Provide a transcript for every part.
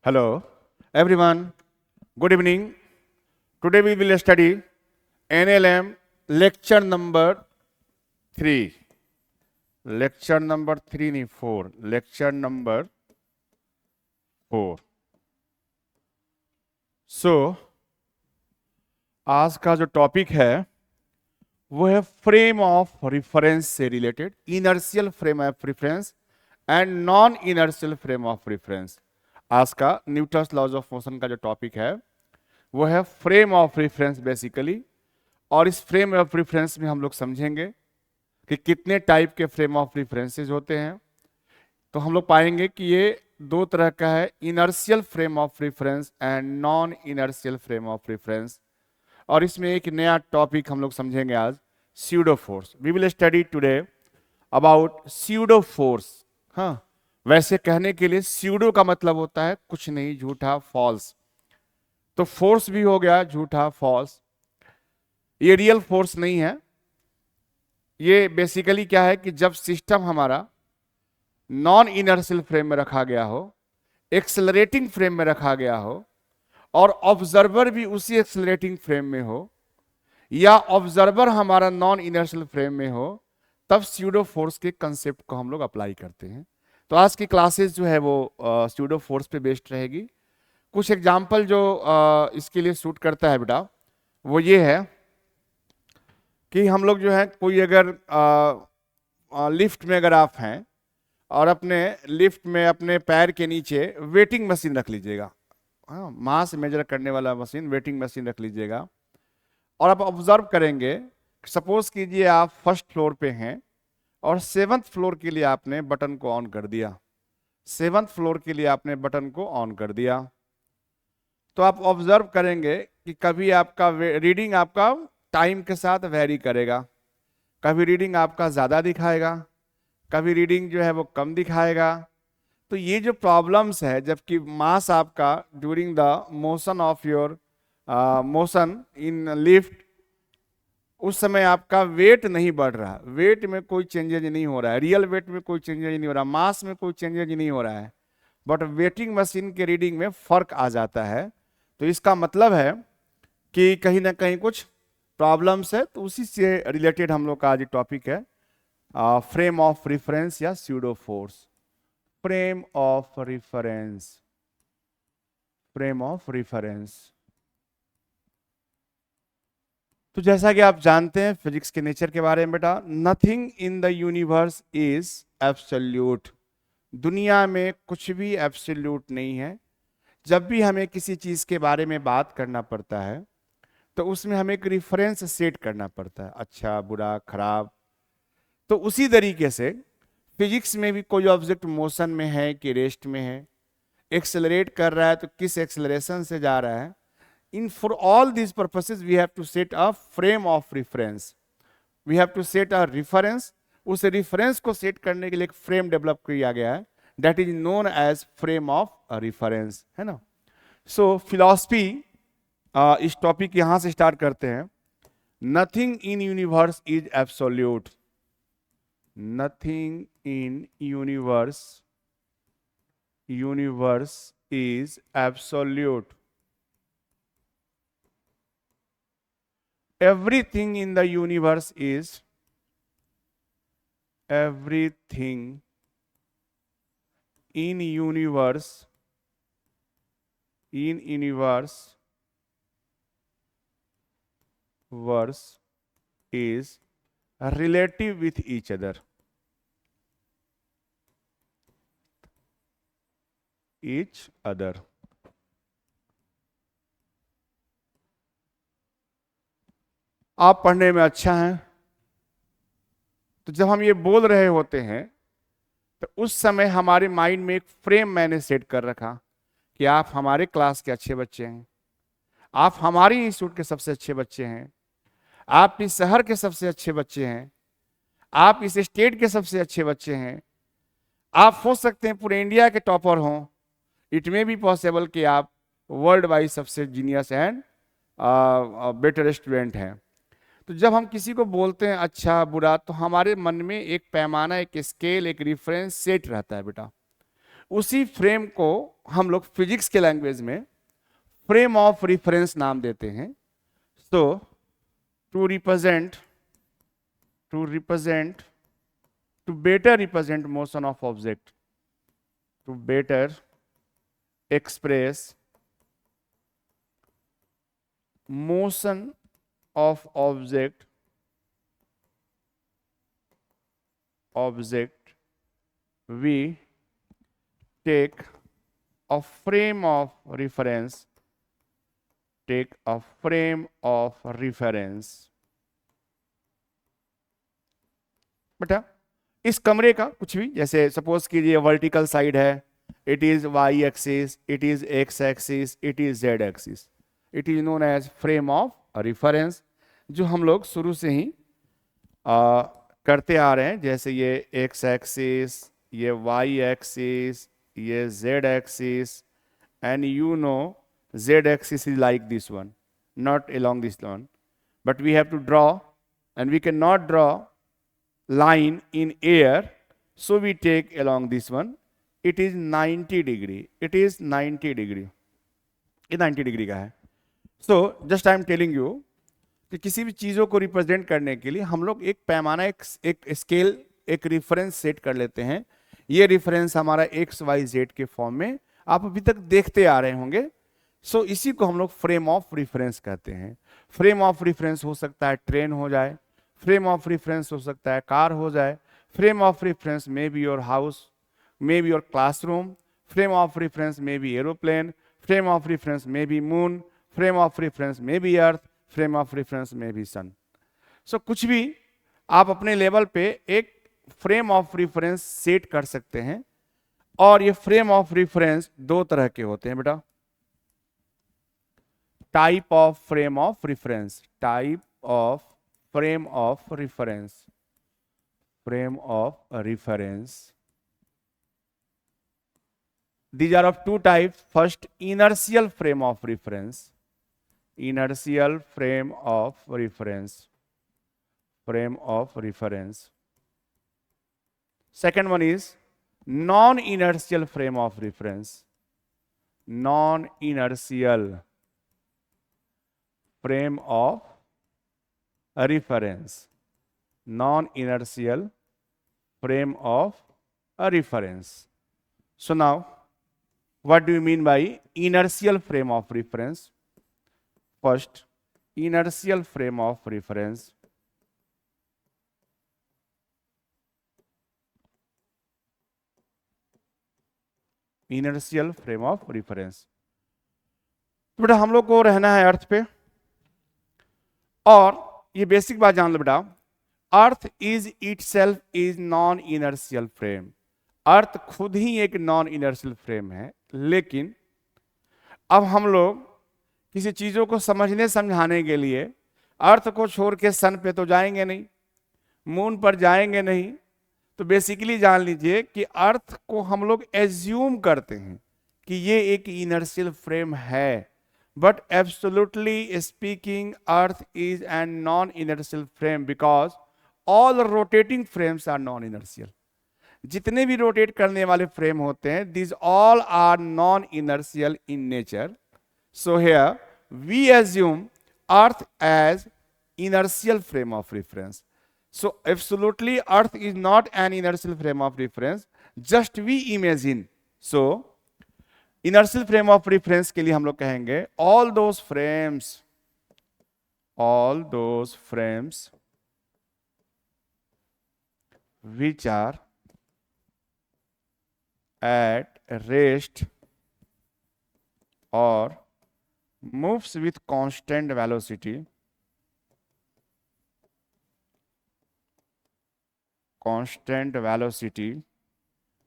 Hello, everyone. Good evening. Today we will study NLM lecture number 3. Lecture number 3 नहीं 4. Lecture number 4. So, आज का जो topic है वो है फ्रेम ऑफ रेफरेंस से related, inertial frame of reference and non inertial frame of reference. आज का न्यूटन्स लॉज ऑफ मोशन का जो टॉपिक है वो है फ्रेम ऑफ रेफरेंस बेसिकली। और इस फ्रेम ऑफ रेफरेंस में हम लोग समझेंगे कि कितने टाइप के फ्रेम ऑफ रेफरेंसेस होते हैं। तो हम लोग पाएंगे कि ये दो तरह का है, inertial frame of reference and non inertial frame of reference. और इसमें एक नया टॉपिक हम लोग समझेंगे आज, pseudo force. We will study today about pseudo force. हाँ, वैसे कहने के लिए स्यूडो का मतलब होता है कुछ नहीं, झूठा, फॉल्स। तो फोर्स भी हो गया झूठा, फॉल्स। ये रियल फोर्स नहीं है। ये बेसिकली क्या है कि जब सिस्टम हमारा नॉन इनर्शियल फ्रेम में रखा गया हो, एक्सेलरेटिंग फ्रेम में रखा गया हो, और ऑब्जर्वर भी उसी एक्सेलरेटिंग फ्रेम में हो, या ऑब्जर्वर हमारा नॉन इनर्शियल फ्रेम में हो, तब स्यूडो फोर्स के कंसेप्ट को हम लोग अप्लाई करते हैं। तो आज की क्लासेस जो है वो स्यूडो फोर्स पे बेस्ड रहेगी। कुछ एग्जाम्पल जो इसके लिए सूट करता है बेटा, वो ये है कि हम लोग जो है कोई अगर लिफ्ट में अगर आप हैं और अपने लिफ्ट में अपने पैर के नीचे वेटिंग मशीन रख लीजिएगा, हाँ, मास मेजर करने वाला मशीन, वेटिंग मशीन रख लीजिएगा, और आप ऑब्जर्व करेंगे। सपोज कीजिए आप फर्स्ट फ्लोर पे हैं और 7th फ्लोर के लिए आपने बटन को ऑन कर दिया। 7th फ्लोर के लिए आपने बटन को ऑन कर दिया, तो आप ऑब्जर्व करेंगे कि कभी आपका रीडिंग आपका टाइम के साथ वेरी करेगा। कभी रीडिंग आपका ज़्यादा दिखाएगा, कभी रीडिंग जो है वो कम दिखाएगा। तो ये जो प्रॉब्लम्स है, जबकि मास आपका during the motion of your motion in lift, उस समय आपका वेट नहीं बढ़ रहा, वेट में कोई चेंजेज नहीं हो रहा है, रियल वेट में कोई चेंजेज नहीं हो रहा, मास में कोई चेंजेज नहीं हो रहा है, बट वेटिंग मशीन के रीडिंग में फर्क आ जाता है। तो इसका मतलब है कि कहीं ना कहीं कुछ प्रॉब्लम्स है। तो उसी से रिलेटेड हम लोग का आज टॉपिक है फ्रेम ऑफ रेफरेंस या pseudo force. Frame of reference, frame of reference. तो जैसा कि आप जानते हैं फिजिक्स के नेचर के बारे में बेटा, nothing in the universe is absolute. दुनिया में कुछ भी एब्सोल्यूट नहीं है। जब भी हमें किसी चीज के बारे में बात करना पड़ता है तो उसमें हमें एक रिफरेंस सेट करना पड़ता है, अच्छा, बुरा, खराब। तो उसी तरीके से फिजिक्स में भी कोई ऑब्जेक्ट मोशन में है कि रेस्ट में है, एक्सेलरेट कर रहा है तो किस एक्सेलरेशन से जा रहा है। In for all these purposes we have to set a frame of reference. We have to set a reference. उस रेफरेंस को सेट करने के लिए एक फ्रेम डेवलप किया गया है, that is known as frame of reference, है ना। सो फिलॉसफी, इस टॉपिक यहां से स्टार्ट करते हैं। Nothing in universe is absolute. Nothing in universe is absolute. Everything in the universe is, everything in universe is relative with each other. आप पढ़ने में अच्छा हैं, तो जब हम ये बोल रहे होते हैं तो उस समय हमारे माइंड में एक फ्रेम मैंने सेट कर रखा कि आप हमारे क्लास के अच्छे बच्चे हैं, आप हमारे इंस्टीट्यूट के सबसे अच्छे बच्चे हैं, आप इस शहर के सबसे अच्छे बच्चे हैं, आप इस स्टेट के सबसे अच्छे बच्चे हैं। आप हो सकते हैं पूरे इंडिया के टॉपर हों, इट मे बी पॉसिबल कि आप वर्ल्ड वाइड सबसे जीनियस एंड बेटर स्टूडेंट हैं। तो जब हम किसी को बोलते हैं अच्छा बुरा, तो हमारे मन में एक पैमाना, एक स्केल, एक रेफरेंस सेट रहता है बेटा। उसी फ्रेम को हम लोग फिजिक्स के लैंग्वेज में फ्रेम ऑफ रिफरेंस नाम देते हैं। So to represent to better represent motion of object, to better express motion of object we take a frame of reference, बेटा इस कमरे का कुछ भी, जैसे सपोज कीजिए वर्टिकल साइड है, it is Y axis, it is X axis, it is Z axis, it is known as frame of reference, जो हम लोग शुरू से ही करते आ रहे हैं। जैसे ये एक्स एक्सिस, ये वाई एक्सिस, ये Z axis, and you know Z axis is like this one, not along this line, but we have to draw, and we cannot draw line in air, so we take along this one. It is 90 degree, it is 90 degree, ये 90 degree का है। So just I am telling you कि किसी भी चीज़ों को represent करने के लिए हम लोग एक पैमाना, एक स्केल, एक रिफरेंस सेट कर लेते हैं। ये रिफरेंस हमारा एक्स वाई जेड के फॉर्म में आप अभी तक देखते आ रहे होंगे। सो इसी को हम लोग फ्रेम ऑफ रिफरेंस कहते हैं। फ्रेम ऑफ रिफरेंस हो सकता है ट्रेन हो जाए, फ्रेम ऑफ रिफरेंस हो सकता है कार हो जाए, frame of reference may be your house, may be your classroom, frame of reference may be aeroplane, frame of reference may be moon, frame of reference may be earth, frame of reference में भी सन। सो कुछ भी आप अपने level पे एक frame of reference set कर सकते हैं। और ये फ्रेम ऑफ रेफरेंस दो तरह के होते हैं बेटा। Type of frame of reference, type of frame of reference, frame of reference, these are of two types. First, inertial frame of reference, inertial frame of reference, frame of reference. Second one is non-inertial frame of reference, non-inertial frame of reference, non-inertial frame of reference. So now, what do you mean by inertial frame of reference? First, inertial frame of reference, inertial frame of reference। तो बेटा हम लोग को रहना है अर्थ पे, और ये बेसिक बात जान लो बेटा, earth is itself is non inertial frame. Earth खुद ही एक नॉन इनर्शियल फ्रेम है, लेकिन अब हम लोग किसी चीजों को समझने समझाने के लिए अर्थ को छोड़ के सन पे तो जाएंगे नहीं, मून पर जाएंगे नहीं। तो बेसिकली जान लीजिए कि अर्थ को हम लोग एज्यूम करते हैं कि ये एक इनर्शियल फ्रेम है, but absolutely speaking earth is an non inertial frame because all rotating frames are non inertial. जितने भी रोटेट करने वाले फ्रेम होते हैं, this all are non inertial in nature. So here we assume earth as inertial frame of reference. So absolutely earth is not an inertial frame of reference, just we imagine. So inertial frame of reference के लिए हम लोग कहेंगे all those frames which are at rest or moves with constant velocity,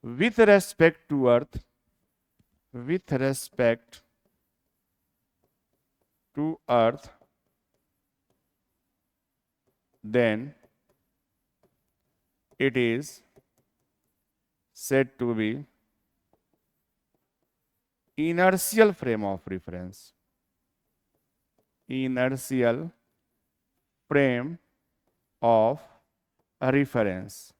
with respect to earth, then it is said to be inertial frame of reference, inertial frame of reference।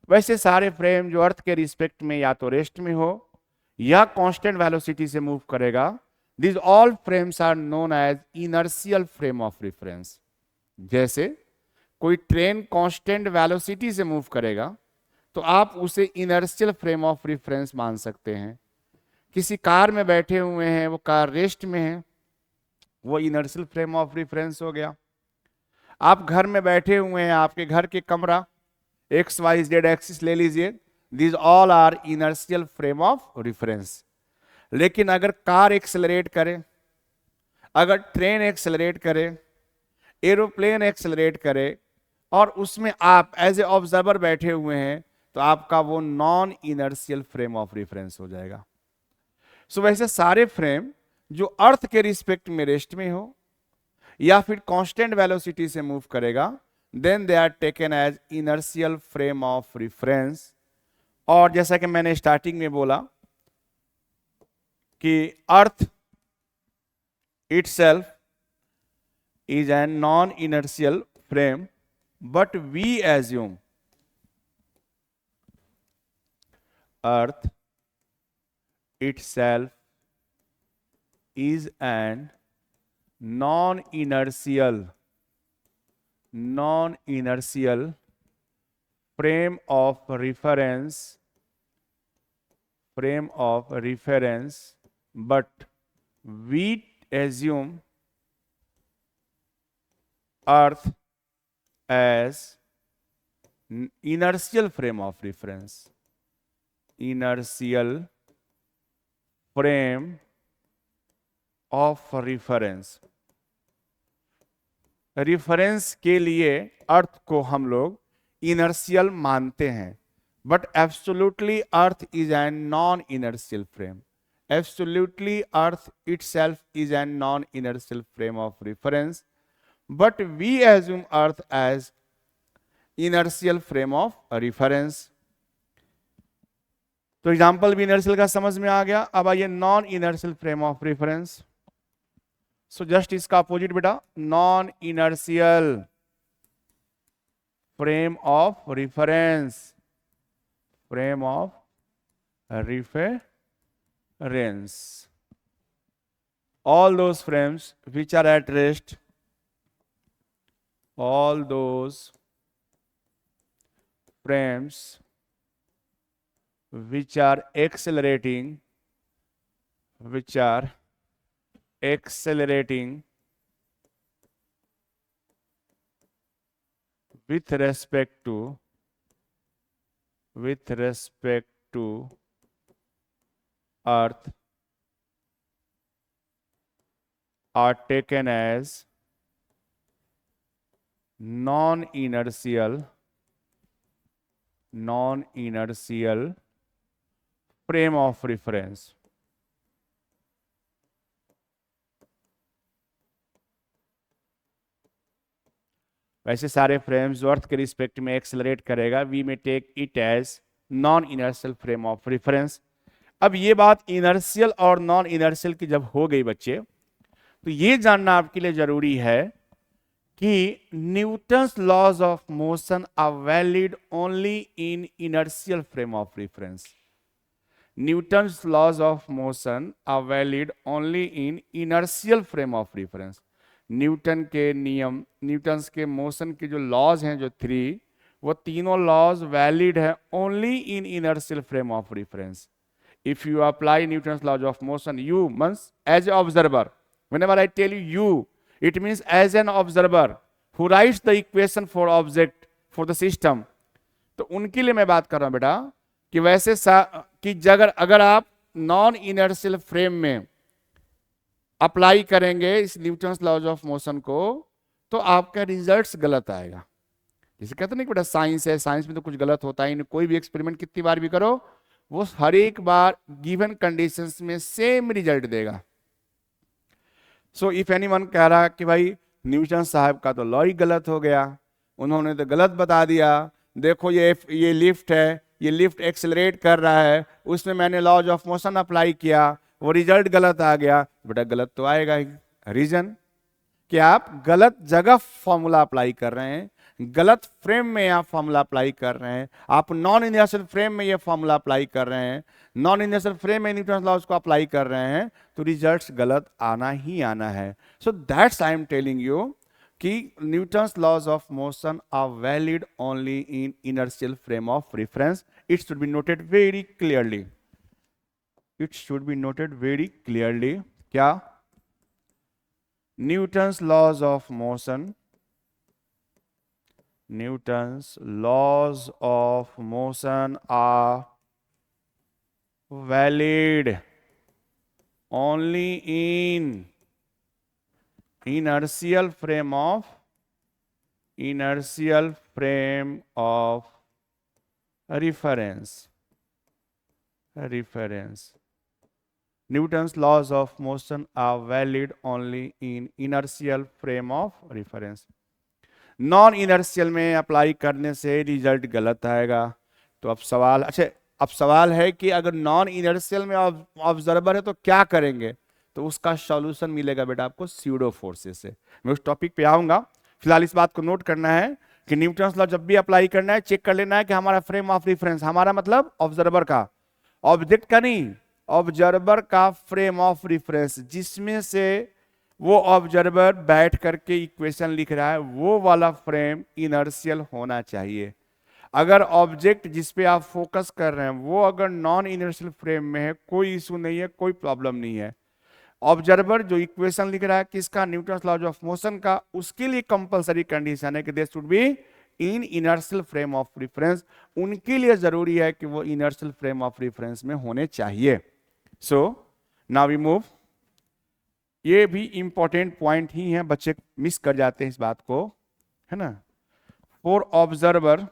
वैसे सारे frame जो अर्थ के respect में या तो rest में हो या कांस्टेंट वेलोसिटी से मूव करेगा, this all frames are known as inertial frame of reference. जैसे कोई ट्रेन कांस्टेंट वेलोसिटी से मूव करेगा तो आप उसे इनर्शियल फ्रेम ऑफ रेफरेंस मान सकते हैं। किसी कार में बैठे हुए हैं, वो कार रेस्ट में है, वो इनर्शियल फ्रेम ऑफ रेफरेंस हो गया। आप घर में बैठे हुए हैं, आपके घर के कमरा एक्स वाई जेड एक्सिस ले लीजिए, these all are inertial frame of reference. लेकिन अगर कार एक्सेलरेट करे, अगर ट्रेन एक्सेलरेट करे, एरोप्लेन एक्सेलरेट करे और उसमें आप एज ए ऑब्जर्वर बैठे हुए हैं, तो आपका वो non inertial frame of reference हो जाएगा। सो वैसे सारे फ्रेम जो अर्थ के रिस्पेक्ट में रेस्ट में हो या फिर कांस्टेंट वेलोसिटी से मूव करेगा, then they are taken as inertial frame of reference. और जैसा कि मैंने स्टार्टिंग में बोला कि earth itself is a non-inertial frame, but we assume Earth itself is an non-inertial frame of reference, but we assume Earth as inertial frame of reference, inertial frame of reference। Reference के लिए अर्थ को हम लोग inertial मानते हैं, but absolutely earth is an non inertial frame. Absolutely, Earth itself is a non-inertial frame of reference, but we assume Earth as inertial frame of reference। तो example भी inertial का समझ में आ गया। अब आइए non inertial frame of reference. So just इसका opposite बेटा, non inertial frame of reference, frame of reference. All those frames which are at rest, all those frames which are accelerating with respect to Earth are taken as non-inertial frame of reference। वैसे सारे frames जो अर्थ के respect में accelerate करेगा, we may take it as non inertial frame of reference. अब ये बात inertial और नॉन इनर्शियल की जब हो गई बच्चे, तो ये जानना आपके लिए जरूरी है कि Newton's laws of motion are valid only in inertial frame of reference. Newton's laws of motion are valid only in inertial frame of reference. Newton के नियम, न्यूटन्स के मोशन के जो लॉज हैं, जो 3, वो तीनों लॉज वैलिड है only in inertial frame of reference. If you apply Newton's laws of motion, you means as an observer. Whenever I tell you, it means as an observer who writes the equation for object for the system। तो उनके लिए मैं बात कर रहा हूं बेटा कि वैसे कि अगर आप नॉन इनर्शियल फ्रेम में अप्लाई करेंगे इस न्यूटन्स लॉज ऑफ मोशन को, तो आपका रिजल्ट्स गलत आएगा। जैसे कहते नहीं बेटा साइंस है, साइंस में तो कुछ गलत होता ही नहीं, कोई भी एक्सपेरिमेंट कितनी बार भी करो, वो हर एक बार गिवन कंडीशंस में सेम रिजल्ट देगा। सो इफ एनीवन कह रहा कि भाई न्यूटन साहब का तो लॉ ही गलत हो गया, उन्होंने तो गलत बता दिया, देखो ये लिफ्ट है, ये लिफ्ट एक्सेलरेट कर रहा है, उसमें मैंने लॉज ऑफ मोशन अप्लाई किया, वो रिजल्ट गलत आ गया। बेटा गलत तो आएगा ही। रीजन कि आप गलत जगह फॉर्मूला अप्लाई कर रहे हैं, गलत फ्रेम में आप फॉर्मूला अप्लाई कर रहे हैं, आप नॉन इनर्शियल फ्रेम में ये फॉर्मूला अप्लाई कर रहे हैं, नॉन इनर्शियल फ्रेम में न्यूटन लॉज को अप्लाई कर रहे हैं, तो रिजल्ट्स गलत आना ही आना है. So that's I am telling you कि Newton's laws of motion are valid only in inertial frame of reference. It should be noted very clearly. It should be noted very clearly. क्या? Newton's laws of motion, Newton's laws of motion are valid only in inertial frame of reference. Newton's laws of motion are valid only in inertial frame of reference. Non inertial में apply करने से result गलत आएगा. तो अब सवाल है कि अगर नॉन इनर्शियल में ऑब्जर्वर है तो क्या करेंगे? तो उसका सॉल्यूशन मिलेगा बेटा आपको स्यूडो फोर्सेस से. मैं उस टॉपिक पे आऊंगा. फिलहाल इस बात को नोट करना है कि न्यूटन्स लॉ जब भी अप्लाई करना है, चेक कर लेना है कि हमारा फ्रेम ऑफ रेफरेंस, हमारा मतलब ऑब्जर्वर का, ऑब्जेक्ट का नहीं, ऑब्जर्वर का फ्रेम ऑफ रेफरेंस, जिसमें से वो ऑब्जर्वर बैठ करके इक्वेशन लिख रहा है, वो वाला फ्रेम इनर्शियल होना चाहिए. अगर ऑब्जेक्ट जिस पे आप फोकस कर रहे हैं वो अगर नॉन इनर्शियल फ्रेम में है, कोई इशू नहीं है, कोई प्रॉब्लम नहीं है. ऑब्जर्वर जो इक्वेशन लिख रहा है किसका? न्यूटन्स लॉ ऑफ मोशन का, उसके लिए कंपलसरी कंडीशन है कि they should be in inertial frame of reference. उनके लिए जरूरी है कि वो इनर्शियल फ्रेम ऑफ रेफरेंस में होने चाहिए. So now we move. ये भी इंपॉर्टेंट पॉइंट ही है, बच्चे मिस कर जाते हैं इस बात को, है ना. For observer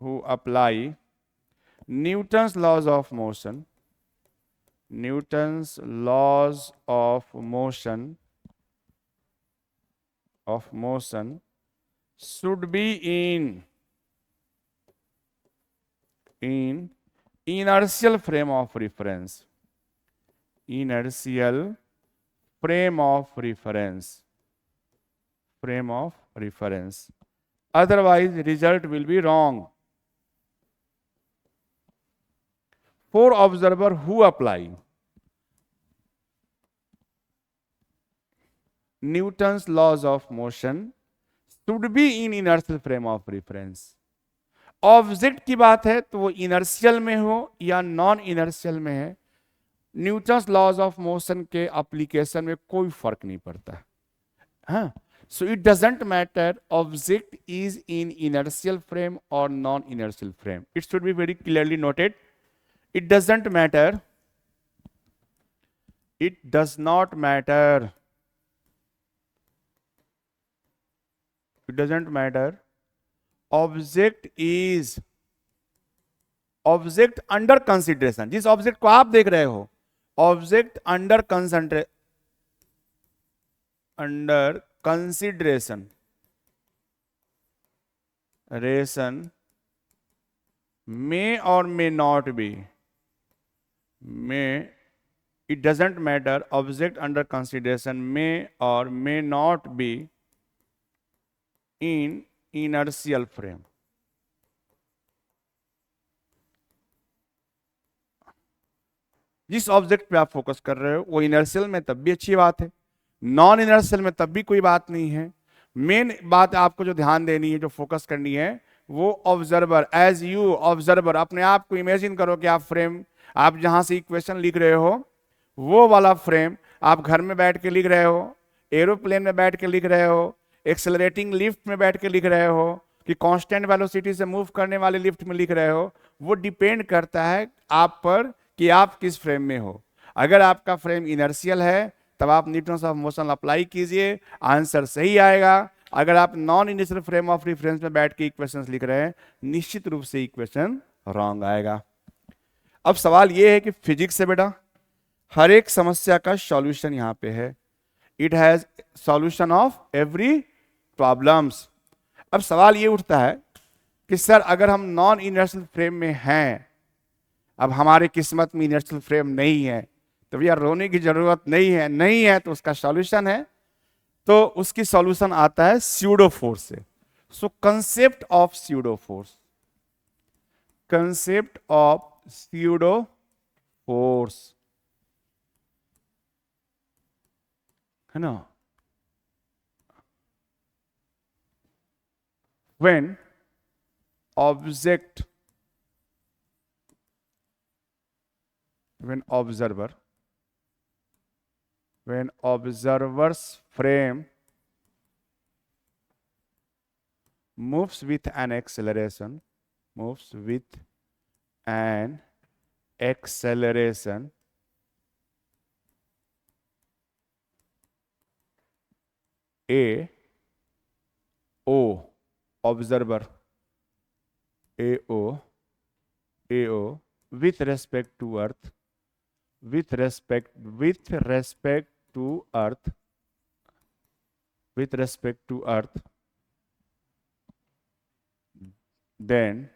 who apply Newton's laws of motion, should be in inertial frame of reference. Otherwise result will be wrong. For observer who apply Newton's laws of motion should be in inertial frame of reference. Object की बात है तो वो inertial में हो या non inertial में है, न्यूटन्स लॉज ऑफ मोशन के एप्लीकेशन में कोई फर्क नहीं पड़ता. हाँ, so it doesn't matter object is in inertial frame और non inertial frame. It should be very clearly noted. It doesn't matter. It does not matter. It doesn't matter. Object under consideration. जिस object को आप देख रहे हो, object under consideration may or may not be. It doesn't matter. Object under consideration may or may not be in inertial frame. जिस object पे आप focus कर रहे हो वो इनर्शियल में तब भी अच्छी बात है, नॉन इनर्शियल में तब भी कोई बात नहीं है. मेन बात आपको जो ध्यान देनी है, जो फोकस करनी है, वो ऑब्जर्वर. एज यू ऑब्जर्वर अपने आप को इमेजिन करो कि आप फ्रेम, आप जहां से इक्वेशन लिख रहे हो वो वाला फ्रेम आप घर में बैठ के लिख रहे हो, एरोप्लेन में बैठ के लिख रहे हो, एक्सेलरेटिंग लिफ्ट में बैठ के लिख रहे हो, कि कांस्टेंट वेलोसिटी से मूव करने वाले लिफ्ट में लिख रहे हो. वो डिपेंड करता है आप पर कि आप किस फ्रेम में हो. अगर आपका फ्रेम इनर्शियल है तब आप न्यूटन्स ऑफ मोशन अप्लाई कीजिए, आंसर सही आएगा. अगर आप non inertial frame of reference में बैठ के इक्वेशंस लिख रहे हैं, निश्चित रूप से इक्वेशन रॉन्ग आएगा. अब सवाल यह है कि फिजिक्स से बेटा हर एक समस्या का सॉल्यूशन यहां पे है. It has solution of every problems. अब सवाल ये उठता है कि सर अगर हम नॉन इनर्शियल फ्रेम में हैं, अब हमारे किस्मत में इनर्शियल फ्रेम नहीं है, तो भैया रोने की जरूरत नहीं है तो उसका सॉल्यूशन है, तो उसकी सॉल्यूशन आता है स्यूडो फोर्स से। सो concept of pseudo force, concept of pseudo force, है ना, when object, when observer, when observer's frame moves with an acceleration, moves with an acceleration a o, observer ao, ao with respect to earth, with respect to earth, with respect to earth, then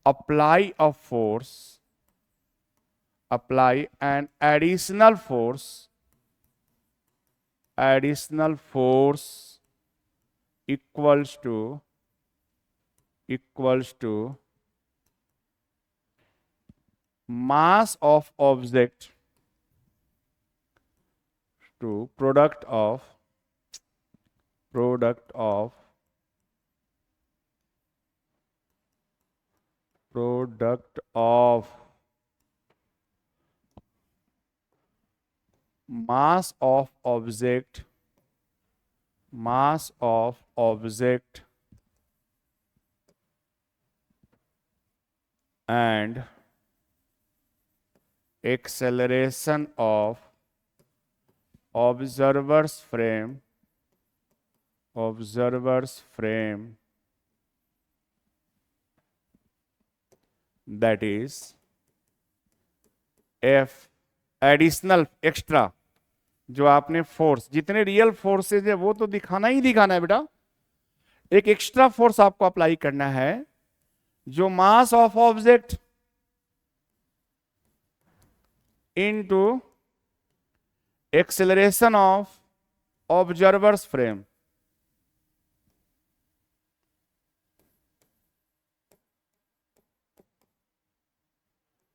apply a force, apply an additional force equals to mass of object to product of mass of object and acceleration of observer's frame that is F additional extra, जो आपने force, जितने real forces है वो तो दिखाना ही दिखाना है बेटा, एक एक्स्ट्रा फोर्स आपको अप्लाई करना है जो मास of object into acceleration of observer's frame,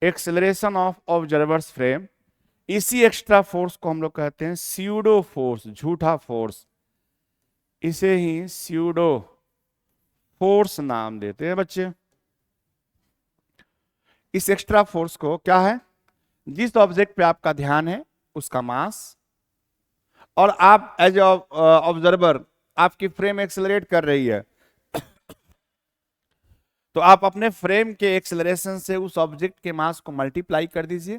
acceleration of observer's frame, इसी एक्स्ट्रा फोर्स को हम लोग कहते हैं स्यूडो फोर्स, झूठा फोर्स, इसे ही स्यूडो फोर्स नाम देते हैं बच्चे। इस एक्स्ट्रा फोर्स को क्या है, जिस ऑब्जेक्ट पे आपका ध्यान है उसका मास, और आप एज ऑब्जर्वर आपकी फ्रेम एक्सेलरेट कर रही है, तो आप अपने फ्रेम के एक्सेलरेशन से उस ऑब्जेक्ट के मास को मल्टीप्लाई कर दीजिए।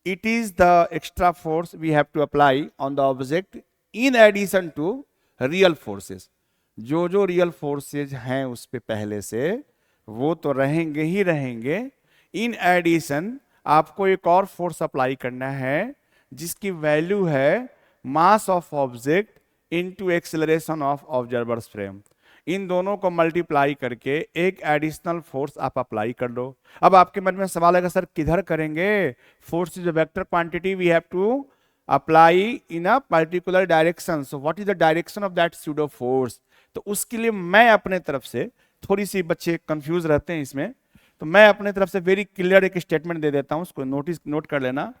It is the extra force we have to apply on the object in addition to real forces. जो जो रियल फोर्सेज हैं उस पे पहले से वो तो रहेंगे ही रहेंगे, इन एडिशन आपको एक और फोर्स अप्लाई करना है जिसकी वैल्यू है mass of object into acceleration of observer's frame. इन दोनों को मल्टीप्लाई करके एक एडिशनल फोर्स आप अप्लाई कर लो। अब आपके मन में सवाल है सर किधर करेंगे, force is a vector quantity, we have to apply in a particular direction, so what is the direction of that pseudo force. तो उसके लिए मैं अपने तरफ से, थोड़ी सी बच्चे कंफ्यूज रहते हैं इसमें, तो मैं अपने तरफ से वेरी क्लियर एक स्टेटमेंट दे देता हूं, उसको नोट कर लेना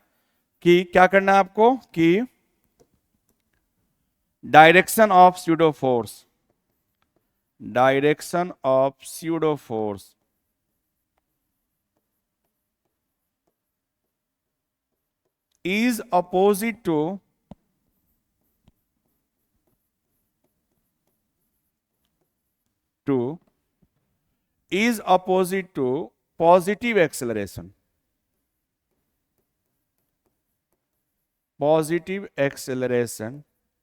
कि क्या करना है आपको, कि direction of pseudo force, direction of pseudo force is opposite to positive acceleration,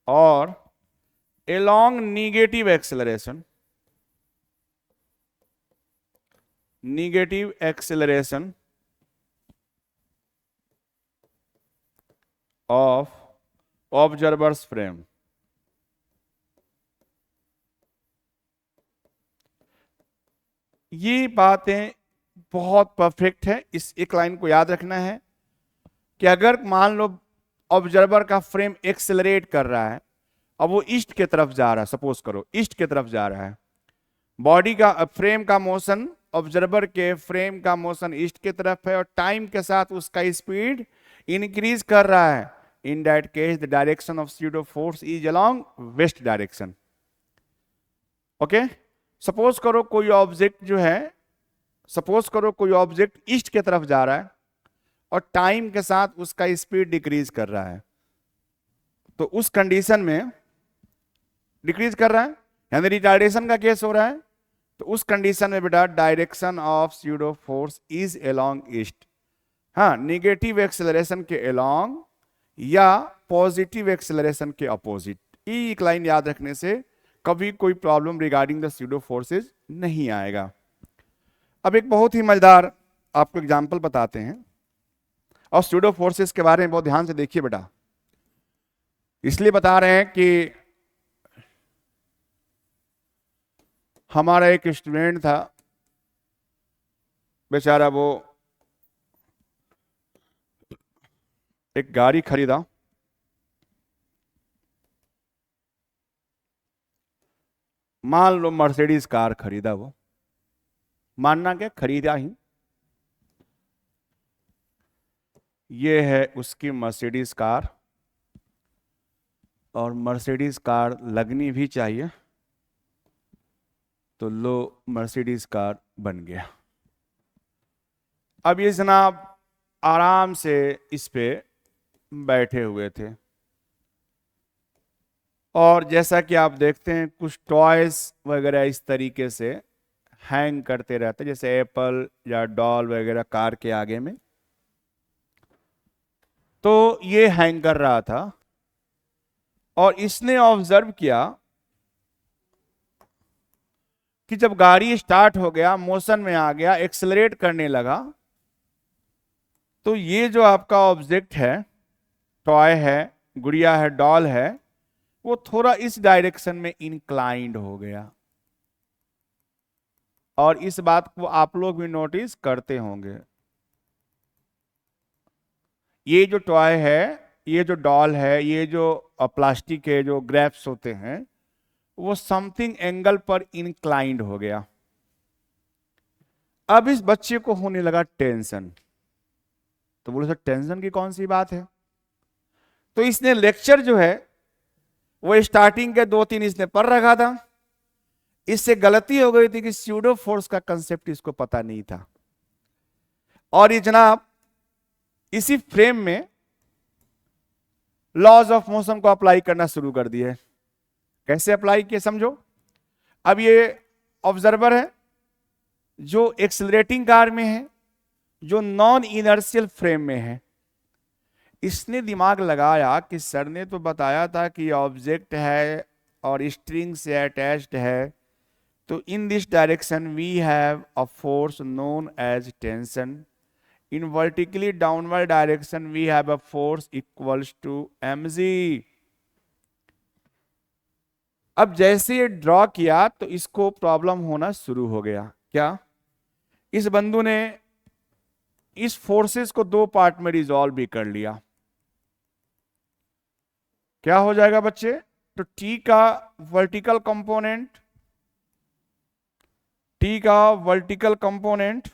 or along negative acceleration of observer's frame, ये बातें बहुत परफेक्ट है। इस एक लाइन को याद रखना है कि अगर मान लो ऑब्जर्वर का फ्रेम एक्सेलरेट कर रहा है, अब वो ईस्ट की तरफ जा रहा है, सपोज करो ईस्ट की तरफ जा रहा है, बॉडी का फ्रेम का मोशन, ऑब्जर्वर के फ्रेम का मोशन ईस्ट की तरफ है और टाइम के साथ उसका स्पीड इंक्रीज कर रहा है। इन that case the direction of pseudo force is along west direction. Okay, suppose करो कोई ऑब्जेक्ट जो है, सपोज करो कोई ऑब्जेक्ट ईस्ट की तरफ जा रहा है और टाइम के साथ उसका स्पीड डिक्रीज कर रहा है, तो उस कंडीशन में डिक्रीज कर रहा है यानी रिटार्डेशन का केस हो रहा है, तो उस कंडीशन में बेटा direction of pseudo force is along east. हाँ, निगेटिव एक्सेलरेशन के अलोंग या पॉजिटिव एक्सेलरेशन के अपोजिट। ये एक लाइन याद रखने से कभी कोई problem regarding the pseudo forces नहीं आएगा। अब एक बहुत ही मजेदार आपको एग्जांपल बताते हैं और स्यूडो फोर्सेस के बारे में बहुत ध्यान से देखिए बेटा। इसलिए बता रहे हैं कि हमारा एक स्टूडेंट था, बेचारा वो एक गाड़ी खरीदा, मान लो मर्सिडीज कार खरीदा, वो मानना क्या खरीदा ही, ये है उसकी मर्सिडीज कार और मर्सिडीज कार लगनी भी चाहिए, तो लो मर्सिडीज कार बन गया। अब ये जनाब आराम से इस पे बैठे हुए थे और जैसा कि आप देखते हैं कुछ टॉयज वगैरह इस तरीके से हैंग करते रहते, जैसे एप्पल या डॉल वगैरह कार के आगे में, तो ये हैंग कर रहा था और इसने ऑब्जर्व किया कि जब गाड़ी स्टार्ट हो गया, मोशन में आ गया, एक्सेलरेट करने लगा, तो ये जो आपका ऑब्जेक्ट है, टॉय है, गुड़िया है, डॉल है, वो थोड़ा इस डायरेक्शन में इंक्लाइंड हो गया। और इस बात को आप लोग भी नोटिस करते होंगे। ये जो टॉय है, ये जो डॉल है, ये जो प्लास्टिक के जो ग्रेप्स होते हैं, वो समथिंग एंगल पर इंक्लाइंड हो गया। अब इस बच्चे को होने लगा टेंशन, तो बोले सर टेंशन की कौन सी बात है? तो इसने लेक्चर जो है वो स्टार्टिंग के 2-3 इसने पढ़ रखा था, इससे गलती हो गई थी कि स्यूडो फोर्स का कंसेप्ट इसको पता नहीं था और ये जनाब इसी फ्रेम में लॉज ऑफ मोशन को अप्लाई करना शुरू कर दिए। कैसे अप्लाई किए समझो। अब ये ऑब्जर्वर है जो एक्सेलरेटिंग कार में है, जो नॉन इनर्शियल फ्रेम में है। इसने दिमाग लगाया कि सर ने तो बताया था कि ऑब्जेक्ट है और स्ट्रिंग से अटैच्ड है, तो in this direction we have a force known as tension, in vertically downward direction we have a force equals to mg। अब जैसे ये ड्रॉ किया तो इसको प्रॉब्लम होना शुरू हो गया। क्या? इस बंधु ने इस फोर्सेस को 2 पार्ट में रिजॉल्व भी कर लिया। क्या हो जाएगा बच्चे? तो टी का वर्टिकल कंपोनेंट, टी का vertical component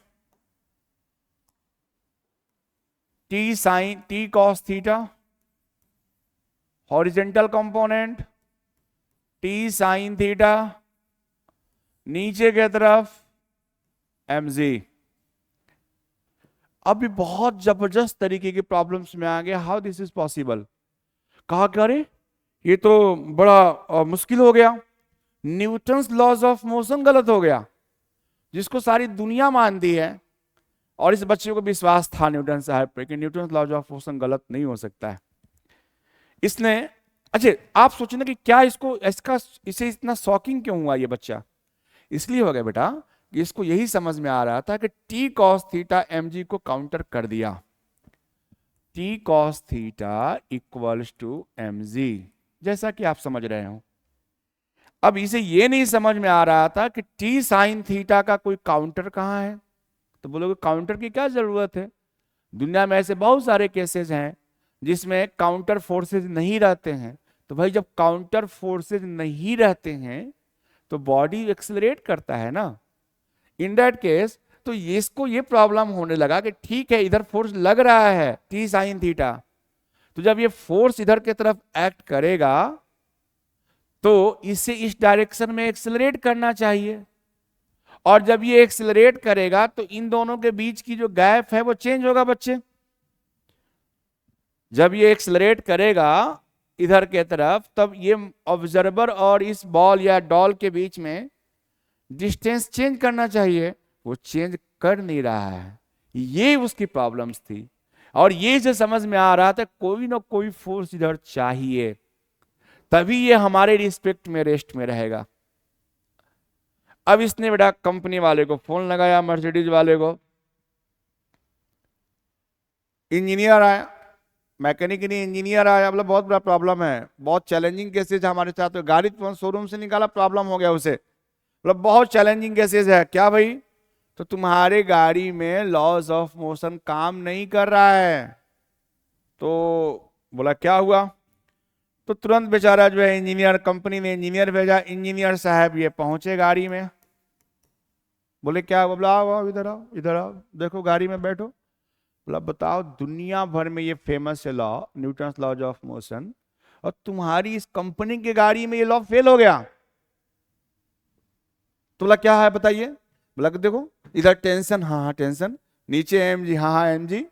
T sine T cos theta, horizontal component T sine theta, नीचे की तरफ mg। अभी बहुत जबरदस्त तरीके की प्रॉब्लम्स में आ गया। How this is possible? कहा कि अरे ये तो बड़ा मुश्किल हो गया, न्यूटन्स लॉज ऑफ मोशन गलत हो गया, जिसको सारी दुनिया मानती है और इस बच्चे को विश्वास था न्यूटन साहब पे कि न्यूटन लॉज ऑफ मोशन गलत नहीं हो सकता है। इसने अच्छा आप सोचे ना कि क्या इसको इसे इतना शॉकिंग क्यों हुआ ये बच्चा? इसलिए हो गया बेटा कि इसको यही समझ में आ रहा था कि टी कॉस थीटा mg को काउंटर कर दिया, T cos theta equals to mg, जैसा कि आप समझ रहे हो। अब इसे ये नहीं समझ में आ रहा था कि टी साइन थीटा का कोई काउंटर कहाँ है। तो बोलोगे काउंटर की क्या जरूरत है, दुनिया में ऐसे बहुत सारे केसेस हैं जिसमें काउंटर फोर्सेज नहीं रहते हैं। तो भाई जब काउंटर फोर्सेज नहीं रहते हैं तो बॉडी एक्सेलरेट करता है ना। इन दैट केस तो इसको ये प्रॉब्लम होने लगा कि ठीक है इधर फोर्स लग रहा है टी साइन थीटा, तो जब ये फोर्स इधर की तरफ एक्ट करेगा तो इसे इस डायरेक्शन में एक्सेलरेट करना चाहिए, और जब ये एक्सेलरेट करेगा तो इन दोनों के बीच की जो गैप है वो चेंज होगा बच्चे। जब ये एक्सेलरेट करेगा इधर के तरफ तब ये ऑब्जर्वर और इस बॉल या डॉल के बीच में डिस्टेंस चेंज करना चाहिए, वो चेंज कर नहीं रहा है। ये उसकी प्रॉब्लम्स थी, और ये जो समझ में आ रहा था कोई ना कोई फोर्स इधर चाहिए, तभी ये हमारे रिस्पेक्ट में रेस्ट में रहेगा। अब इसने बेटा कंपनी वाले को फोन लगाया, मर्सिडीज वाले को, इंजीनियर आया, मैकेनिक नहीं इंजीनियर आया, मतलब बहुत बड़ा प्रॉब्लम है, बहुत चैलेंजिंग केसेज हमारे साथ। तो गाड़ी तुरंत शोरूम से निकाला, प्रॉब्लम हो गया उसे, मतलब बहुत चैलेंजिंग केसेज है। क्या भाई, तो तुम्हारे गाड़ी में लॉज ऑफ मोशन काम नहीं कर रहा है। तो बोला क्या हुआ, तो तुरंत बेचारा जो है इंजीनियर, कंपनी ने इंजीनियर भेजा, इंजीनियर साहब ये पहुंचे गाड़ी में, बोले क्या, बोला आओ इधर आओ, इधर आओ, देखो गाड़ी में बैठो। बोला बताओ दुनिया भर में ये फेमस है law, Newton's laws of motion, और तुम्हारी इस कंपनी की गाड़ी में ये लॉ फेल हो गया। तो बोला क्या है बताइए। बोला देखो इधर टेंशन, हाँ हाँ टेंशन, नीचे एम जी, हाँ हाँ एम जी,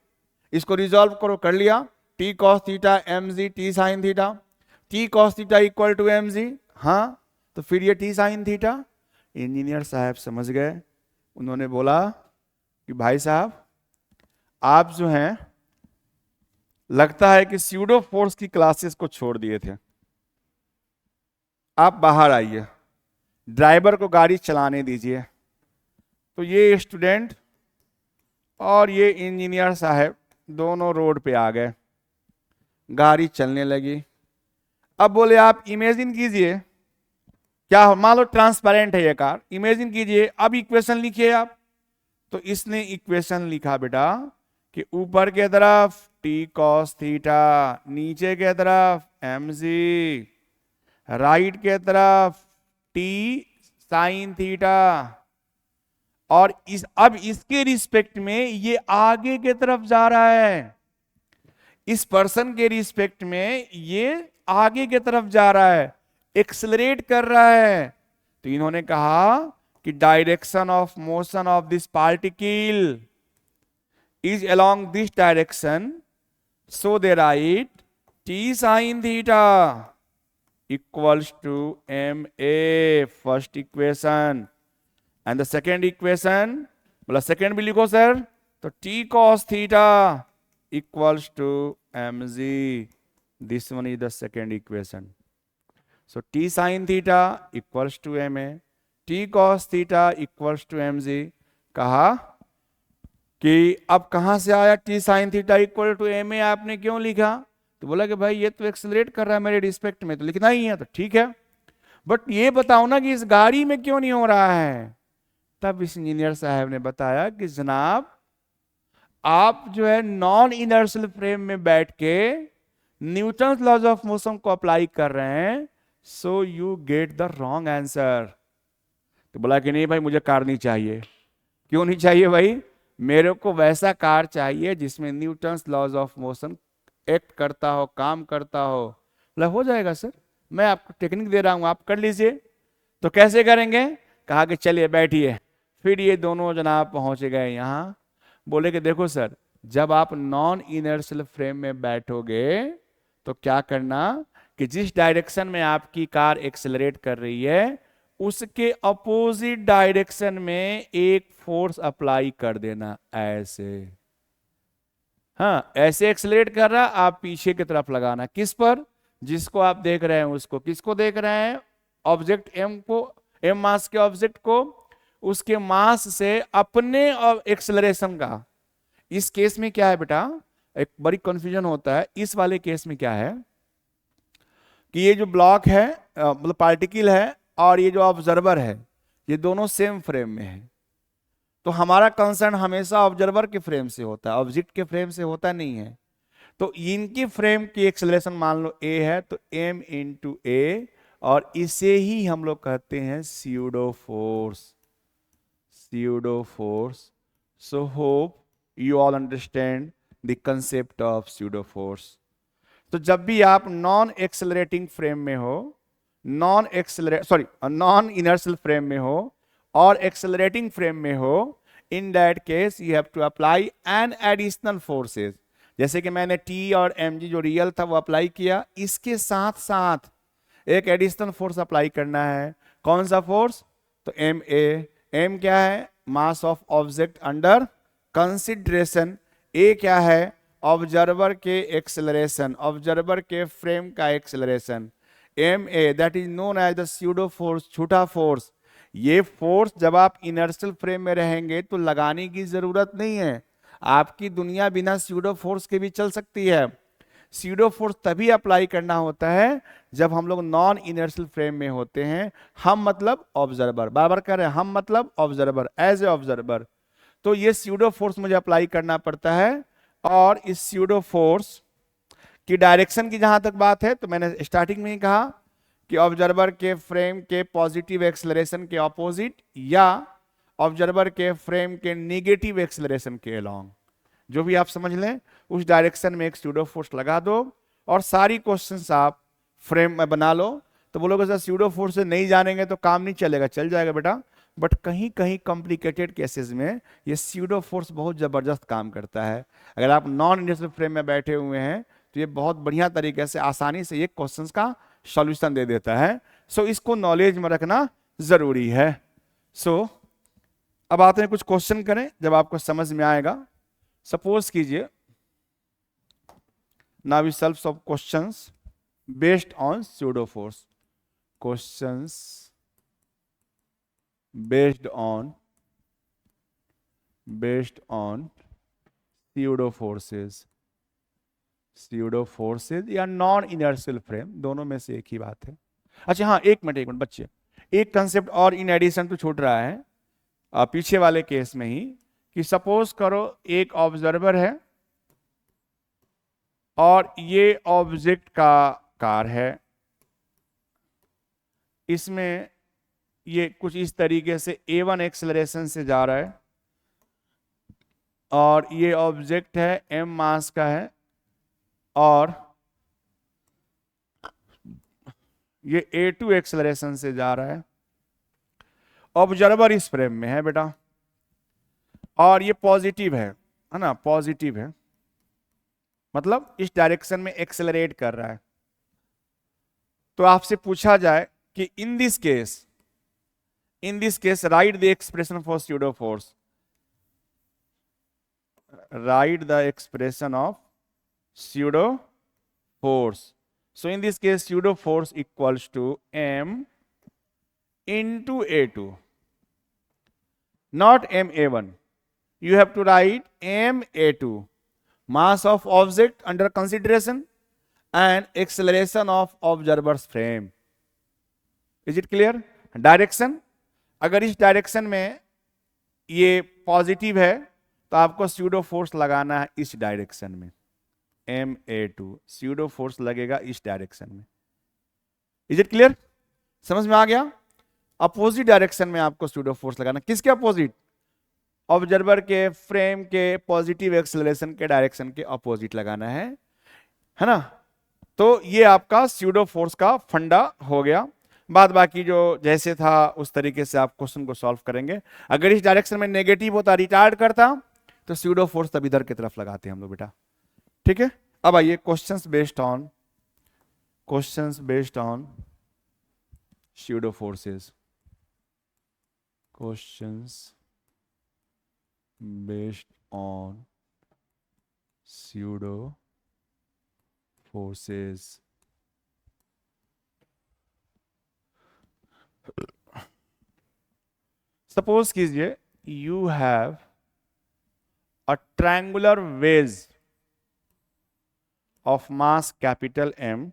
इसको रिजॉल्व करो, कर लिया, T cos theta M G T sine theta, T cos theta equal to M G, हाँ तो फिर ये टी साइन थीटा। इंजीनियर साहब समझ गए, उन्होंने बोला कि भाई साहब आप जो हैं लगता है कि स्यूडो फोर्स की क्लासेस को छोड़ दिए थे, आप बाहर आइए, ड्राइवर को गाड़ी चलाने दीजिए। तो ये स्टूडेंट और ये इंजीनियर साहब दोनों रोड पे आ गए, गाड़ी चलने लगी। अब बोले आप इमेजिन कीजिए, क्या मान लो ट्रांसपेरेंट है ये कार, इमेजिन कीजिए, अब इक्वेशन लिखिए आप। तो इसने इक्वेशन लिखा बेटा कि ऊपर के तरफ टी कॉस थीटा, नीचे के तरफ एम जी, राइट के तरफ टी साइन थीटा, और अब इसके रिस्पेक्ट में ये आगे के तरफ जा रहा है, इस पर्सन के रिस्पेक्ट में ये आगे के तरफ जा रहा है, एक्सेलरेट कर रहा है। तो इन्होंने कहा कि direction of motion of this particle is along this direction, so they write t sin theta equals to ma, first equation, and the second equation, बोला सेकेंड भी लिखो सर, तो t cos theta equals to mg, this one is the second equation. So t sin theta equals to ma, t cos theta equals to mg। कहा कि अब कहां से आया T sine theta equal to M A, आपने क्यों लिखा। तो बोला कि भाई ये तो एक्सेलरेट कर रहा है मेरे रिस्पेक्ट में, तो लिखना ही है। तो ठीक है, बट ये बताओ ना कि इस गाड़ी में क्यों नहीं हो रहा है। तब इस इंजीनियर साहब ने बताया कि जनाब आप जो है नॉन इनर्शियल फ्रेम में बैठ के न्यूटन्स लॉज ऑफ मोशन को अप्लाई कर रहे हैं, so you get the wrong answer. तो बोला कि नहीं भाई मुझे कार नहीं चाहिए। क्यों नहीं चाहिए भाई, मेरे को वैसा कार चाहिए जिसमें Newton's laws of motion act करता हो, काम करता हो। बोला हो जाएगा सर, मैं आपको टेक्निक दे रहा हूं, आप कर लीजिए। तो कैसे करेंगे, कहा कि चलिए बैठिए। फिर ये दोनों जनाब पहुंच गए यहाँ, बोले कि देखो सर जब आप नॉन इनर्शियल फ्रेम में बैठोगे तो क्या करना कि जिस डायरेक्शन में आपकी कार एक्सेलरेट कर रही है उसके अपोजिट डायरेक्शन में एक फोर्स अप्लाई कर देना, ऐसे। हाँ ऐसे एक्सेलरेट कर रहा, आप पीछे की तरफ लगाना, किस पर, जिसको आप देख रहे हैं उसको। किसको देख रहे हैं, ऑब्जेक्ट एम को, एम मास के ऑब्जेक्ट को, उसके मास से अपने एक्सेलरेशन का। इस केस में क्या है बेटा, एक बड़ी कंफ्यूजन होता है। इस वाले केस में क्या है कि ये जो ब्लॉक है मतलब पार्टिकल है और ये जो ऑब्जर्वर है ये दोनों सेम फ्रेम में है, तो हमारा कंसर्न हमेशा ऑब्जर्वर के फ्रेम से होता है, ऑब्जेक्ट के फ्रेम से होता नहीं है। तो इनकी फ्रेम की एक्सेलरेशन मान लो a है, तो m इंटू ए, और इसे ही हम लोग कहते हैं pseudo force, pseudo force. So hope you all understand the concept of pseudo force. तो जब भी आप नॉन एक्सेलरेटिंग फ्रेम में हो, नॉन इनर्शियल फ्रेम में हो और एक्सेलरेटिंग फ्रेम में हो, in that case you have to apply an additional forces. जैसे कि मैंने टी और एम जी जो रियल था वो अप्लाई किया, इसके साथ साथ एक एडिशनल फोर्स अप्लाई करना है। कौन सा फोर्स? तो एम ए। एम क्या है? Mass of object under consideration. A क्या है? ऑब्जर्वर के एक्सेलरेशन, ऑब्जर्वर के फ्रेम का acceleration. M a that is known as the pseudo force, छूटा फोर्स। ये फोर्स जब आप इनर्शियल फ्रेम में रहेंगे तो लगाने की जरूरत नहीं है, आपकी दुनिया बिना स्यूडो फोर्स के भी चल सकती है। स्यूडो फोर्स तभी अप्लाई करना होता है जब हम लोग नॉन इनर्शियल फ्रेम में होते हैं। हम मतलब ऑब्जर्वर, बार बार कह रहे हैं हम मतलब ऑब्जर्वर, एज ए ऑब्जर्वर। तो ये स्यूडो फोर्स मुझे अप्लाई करना पड़ता है। और इस स्यूडो फोर्स की डायरेक्शन की जहां तक बात है, तो मैंने स्टार्टिंग में ही कहा कि ऑब्जर्वर के फ्रेम के पॉजिटिव एक्सेलरेशन के ऑपोजिट या ऑब्जर्वर के फ्रेम के नेगेटिव एक्सेलरेशन के अलोंग, जो भी आप समझ लें उस डायरेक्शन में एक स्यूडो फोर्स लगा दो और सारी क्वेश्चंस आप फ्रेम में बना लो। तो बोलोगे सर स्यूडो फोर्स से नहीं जानेंगे तो काम नहीं चलेगा, चल जाएगा बेटा, बट कहीं कहीं कॉम्प्लिकेटेड केसेस में ये स्यूडो फोर्स बहुत जबरदस्त काम करता है। अगर आप नॉन इनर्शियल फ्रेम में बैठे हुए हैं तो ये बहुत बढ़िया तरीके से आसानी से ये क्वेश्चंस का सॉल्यूशन दे देता है। सो इसको नॉलेज में रखना जरूरी है। सो अब आते हैं कुछ क्वेश्चन करें जब आपको समझ में आएगा। सपोज कीजिए, now we solve some questions based on pseudo force, questions based on pseudo forces या नॉन इनर्शियल फ्रेम, दोनों में से एक ही बात है। अच्छा हाँ, एक मिनट बच्चे, एक कंसेप्ट और इन एडिशन तो छूट रहा है पीछे वाले केस में ही, कि सपोज करो एक ऑब्जर्वर है और ये ऑब्जेक्ट का कार है, इसमें ये कुछ इस तरीके से a1 एक्सेलरेशन से जा रहा है और ये ऑब्जेक्ट है m मास का है और ये a2 एक्सेलरेशन से जा रहा है। ऑब्जर्वर इस फ्रेम में है बेटा और ये पॉजिटिव है ना, पॉजिटिव है मतलब इस डायरेक्शन में एक्सेलरेट कर रहा है। तो आपसे पूछा जाए कि इन this case right the expression for pseudo force, write the expression of pseudo force. So in this case pseudo force equals to m into a2, not ma1. You have to write ma2, mass of object under consideration and acceleration of observer's frame. Is it clear? Direction, अगर इस direction में ये positive है तो आपको pseudo force लगाना है इस डायरेक्शन में, ma2 स्यूडो फोर्स लगेगा इस डायरेक्शन में। Is it clear? समझ में आ गया? अपोजिट डायरेक्शन में आपको स्यूडो फोर्स लगाना, किसके अपोजिट? ऑब्जर्वर के फ्रेम के पॉजिटिव एक्सेलरेशन के डायरेक्शन के अपोजिट लगाना है ना। तो ये आपका स्यूडो फोर्स का फंडा हो गया। बाद बाकी जो जैसे था उस तरीके से आप क्वेश्चन को सॉल्व करेंगे। अगर इस डायरेक्शन में नेगेटिव होता, रिटार्ड करता, तो स्यूडो फोर्स तब इधर की तरफ लगाते हैं हम लोग बेटा, ठीक है। अब आइए questions based on pseudo forces, questions based on pseudo forces. Suppose कीजिए you have a triangular wedge of mass capital M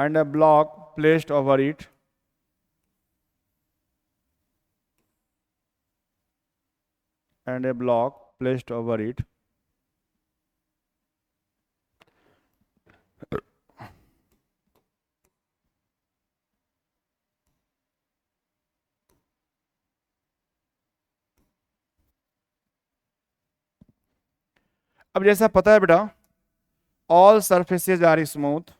and a block placed over it and a block placed over it अब जैसा पता है बेटा, all surfaces are smooth,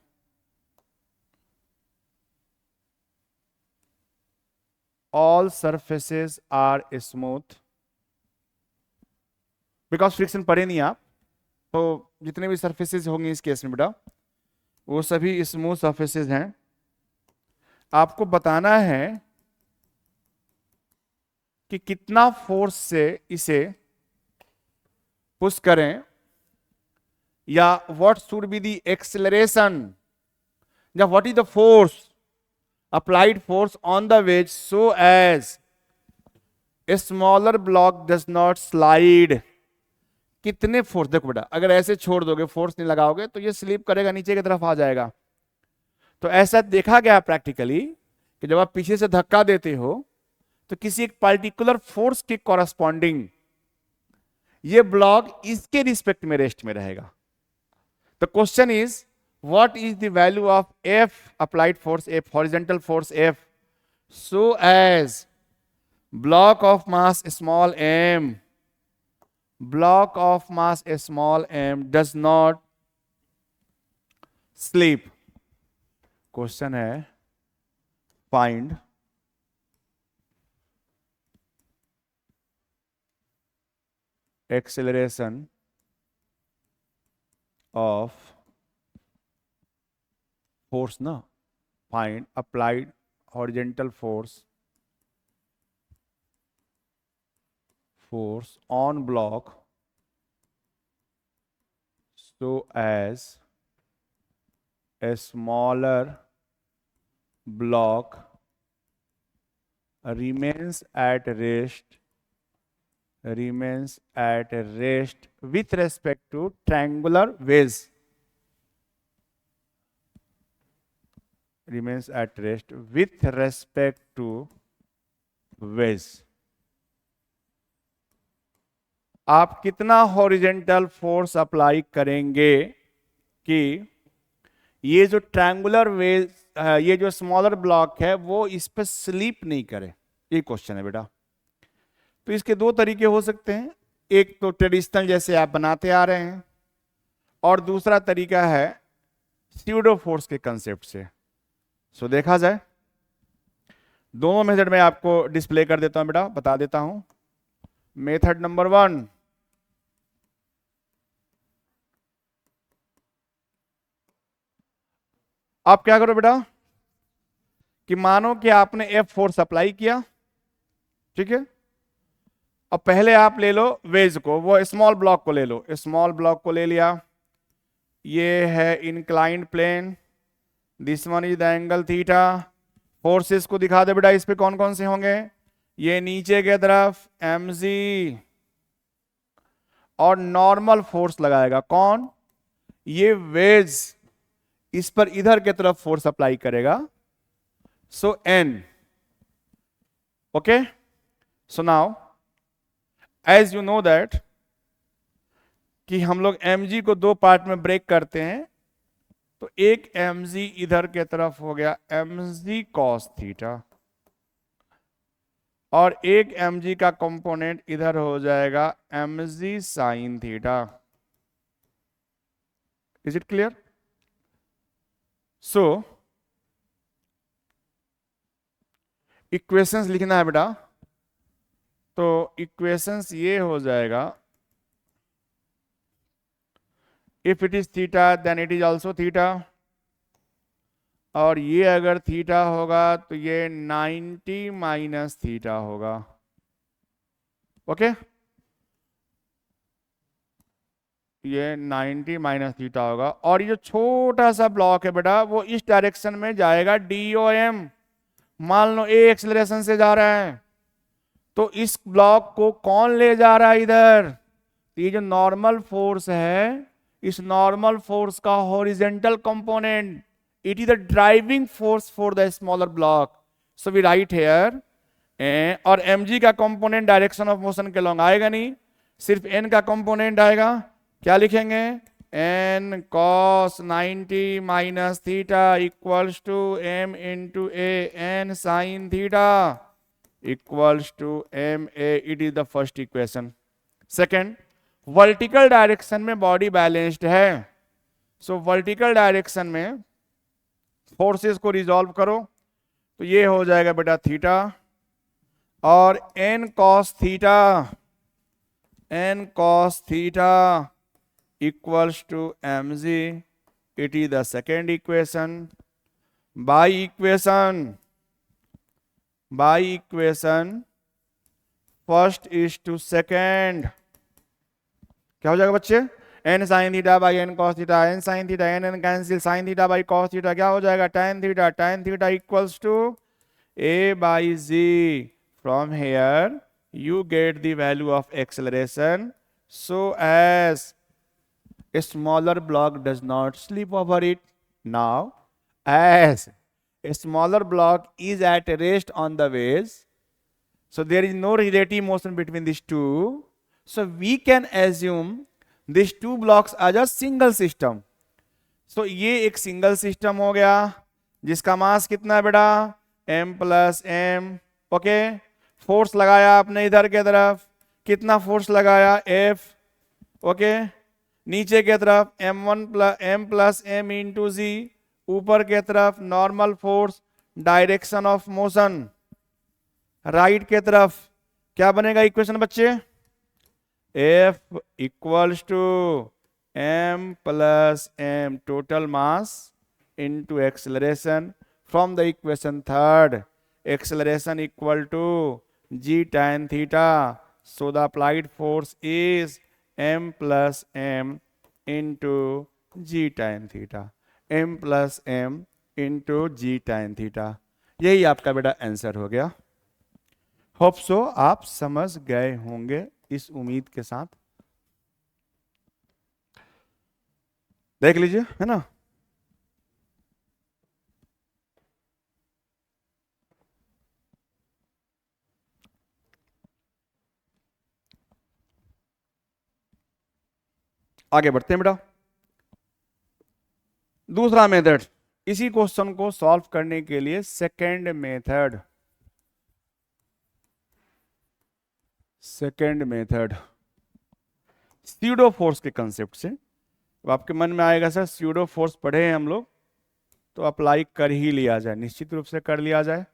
all surfaces are smooth, because friction पढ़े नहीं आप, तो जितने भी सरफेसेज होंगे इस केस में बेटा वो सभी स्मूथ सरफेसेज हैं। आपको बताना है कि कितना फोर्स से इसे पुश करें, या what should be the acceleration, या what is the force applied force on the wedge so as a smaller block does not slide। कितने फोर्स, देखो बेटा अगर ऐसे छोड़ दोगे, फोर्स नहीं लगाओगे तो ये स्लिप करेगा, नीचे की तरफ आ जाएगा। तो ऐसा देखा गया प्रैक्टिकली कि जब आप पीछे से धक्का देते हो तो किसी एक पर्टिकुलर फोर्स के कॉरस्पॉन्डिंग ये ब्लॉक इसके रिस्पेक्ट में रेस्ट में रहेगा। The question is what is the value of F, applied force F, horizontal force F, so as block of mass small m, block of mass small m does not slip। Question है find acceleration of force ना, find applied horizontal force on block so as a smaller block remains at rest with respect to triangular wedge, remains at rest with respect to wedge। आप कितना horizontal force apply करेंगे कि ये जो triangular veg, ये जो smaller block है वो इस पर स्लिप नहीं करे, ये क्वेश्चन है बेटा। तो इसके दो तरीके हो सकते हैं, एक तो ट्रेडिशनल जैसे आप बनाते आ रहे हैं, और दूसरा तरीका है स्यूडो फोर्स के कंसेप्ट से। सो देखा जाए, दोनों मेथड में आपको डिस्प्ले कर देता हूं बेटा, बता देता हूं। मेथड नंबर 1, आप क्या करो बेटा कि मानो कि आपने एफ फोर्स अप्लाई किया, ठीक है, अब पहले आप ले लो वेज को, वो स्मॉल ब्लॉक को ले लो, स्मॉल ब्लॉक को ले लिया, ये है inclined plane, this one is the angle theta. Forces को दिखा दे बेटा, इस पे कौन कौन से होंगे, ये नीचे के तरफ mg, और नॉर्मल फोर्स लगाएगा कौन, ये वेज इस पर इधर के तरफ फोर्स अप्लाई करेगा, so n। Okay, so now as you know that कि हम लोग mg को दो पार्ट में ब्रेक करते हैं, तो एक mg इधर के तरफ हो गया mg cos थीटा, और एक mg का कंपोनेंट इधर हो जाएगा mg sin theta. Is it clear? So equations लिखना है बेटा, तो इक्वेशंस ये हो जाएगा, if it is theta then it is also theta, और ये अगर थीटा होगा तो ये 90 माइनस थीटा होगा। ओके, ये 90 माइनस थीटा होगा, और ये छोटा सा ब्लॉक है बेटा वो इस डायरेक्शन में जाएगा DOM। मान लो ए एक्सेलरेशन से जा रहा है, तो इस ब्लॉक को कौन ले जा रहा है इधर, ये जो नॉर्मल फोर्स है, इस नॉर्मल फोर्स का horizontal component it is the driving force for the smaller block. So we write here और mg का कंपोनेंट डायरेक्शन ऑफ मोशन के लॉन्ग आएगा नहीं, सिर्फ n का कंपोनेंट आएगा. क्या लिखेंगे? n cos 90 minus theta equals to m into a n sin theta equals to m a. It is the first equation. Second, vertical direction में body balanced है. सो वर्टिकल डायरेक्शन में फोर्सेस को resolve करो तो ये हो जाएगा बेटा थीटा और n cos theta equals to mg. It is the second equation. By equation first is to second. क्या हो जाएगा बच्चे? n sin theta by n cos theta, n sin theta n cancel, sin theta by cos theta क्या हो जाएगा? tan theta equals to a by z. From here you get the value of acceleration so as a smaller block does not slip over it. Now as a smaller block is at rest on the waves, so there is no relative motion between these two. So we can assume these two blocks as a single system. So ये एक single system हो गया जिसका मास कितना है बेटा? m plus m. Okay, force लगाया आपने इधर के तरफ, कितना फोर्स लगाया? F. ओके, नीचे के तरफ m प्लस m इंटू जी, ऊपर के तरफ normal force, direction of motion right के तरफ. क्या बनेगा इक्वेशन बच्चे? F equals to m plus m total mass into acceleration. From the equation third, acceleration equal to g tan theta. So the applied force is m plus m into g tan theta. m plus m into g tan theta. यही आपका बेटा answer हो गया. Hope so आप समझ गए होंगे इस उम्मीद के साथ. देख लीजिए, है ना? आगे बढ़ते हैं बेटा. दूसरा मेथड, इसी क्वेश्चन को सॉल्व करने के लिए सेकेंड मेथड स्यूडो फोर्स के कंसेप्ट से. अब आपके मन में आएगा सर स्यूडो फोर्स पढ़े हैं हम लोग तो अप्लाई कर ही लिया जाए, निश्चित रूप से कर लिया जाए.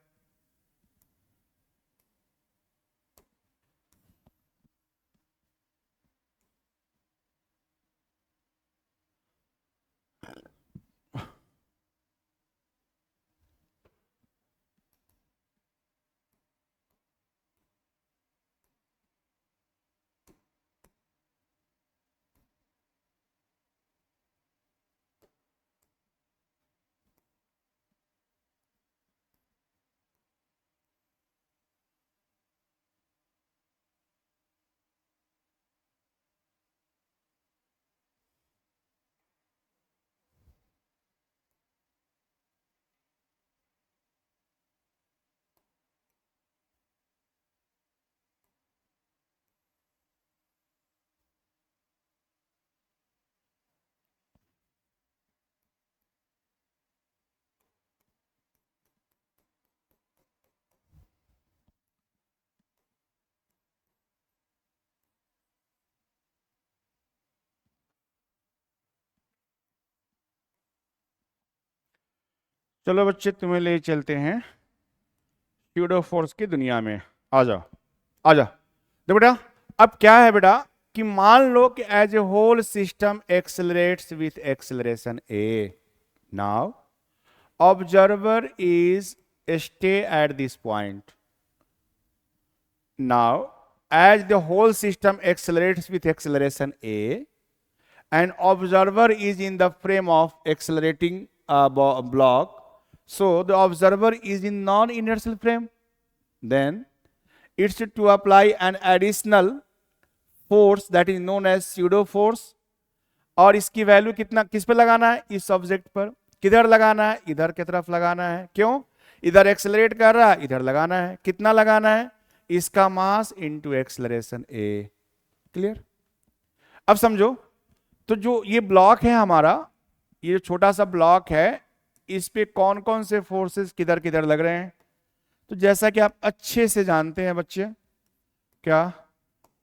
चलो बच्चे, तुम्हें ले चलते हैं स्यूडो फोर्स की दुनिया में. आ जाओ. देखो बेटा, अब क्या है बेटा कि मान लो कि as a whole system accelerates with acceleration a. Now observer is stay at this point. Now as the whole system accelerates with acceleration a and observer is in the frame of accelerating block, so the observer is in non-inertial frame, then it's to apply an additional force that is known as pseudo force. और इसकी value कितना किस पे लगाना है? इस object पर. किधर लगाना है? इधर की तरफ लगाना है। क्यों? इधर एक्सेलरेट कर रहा है, इधर लगाना है। कितना लगाना है? इसका मास इंटू एक्सेलरेशन ए। क्लियर? अब समझो, तो जो ये ब्लॉक है हमारा, ये छोटा सा ब्लॉक है, इस पे कौन कौन से फोर्सेस किधर किधर लग रहे हैं? तो जैसा कि आप अच्छे से जानते हैं बच्चे, क्या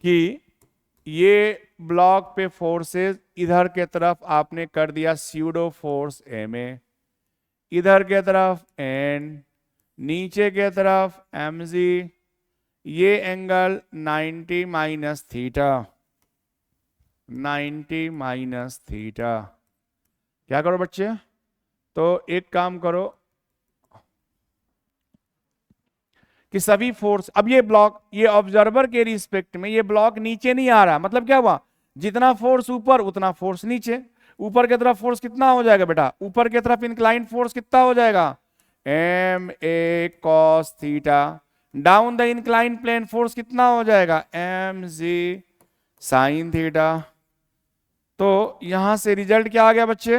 कि ये ब्लॉक पे फोर्सेस इधर के तरफ आपने कर दिया स्यूडो फोर्स एम ए, इधर के तरफ एन, नीचे के तरफ एम जी, ये angle 90 minus theta, 90 minus theta. क्या करो बच्चे? तो एक काम करो कि सभी फोर्स, अब ये ब्लॉक, ये ऑब्जर्वर के रिस्पेक्ट में ये ब्लॉक नीचे नहीं आ रहा, मतलब क्या हुआ? जितना फोर्स ऊपर उतना फोर्स नीचे। ऊपर की तरफ फोर्स कितना हो जाएगा बेटा? ऊपर की तरफ इंक्लाइंड फोर्स कितना हो जाएगा? M A cos theta. Down the inclined plane force कितना हो जाएगा? M G sine theta. तो यहां से रिजल्ट क्या आ गया बच्चे?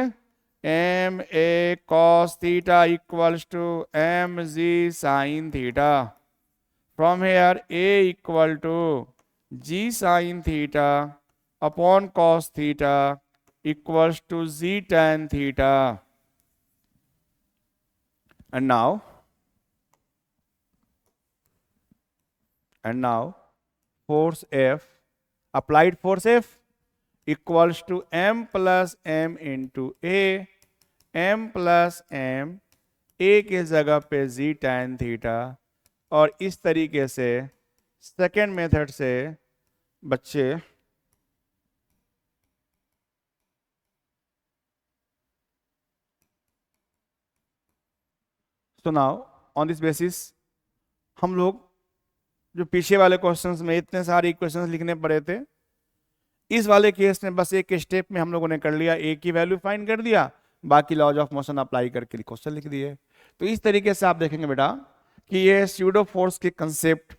M A cos theta equals to M G sine theta. From here A equal to G sin theta upon cos theta equals to Z tan theta. And now force F, applied force F equals to M plus M into A, M plus M, A के जगह पे Z tan theta, और इस तरीके से second method से बच्चे तो नाउ ऑन दिस बेसिस हम लोग जो पीछे वाले क्वेश्चंस में इतने सारे इक्वेशंस लिखने पड़े थे, इस वाले केस में बस एक स्टेप में हम लोगों ने कर लिया, ए की वैल्यू फाइंड कर दिया, बाकी लॉज ऑफ मोशन अप्लाई करके क्वेश्चन लिख दिए। तो इस तरीके से आप देखेंगे बेटा कि ये स्यूडो फोर्स के कंसेप्ट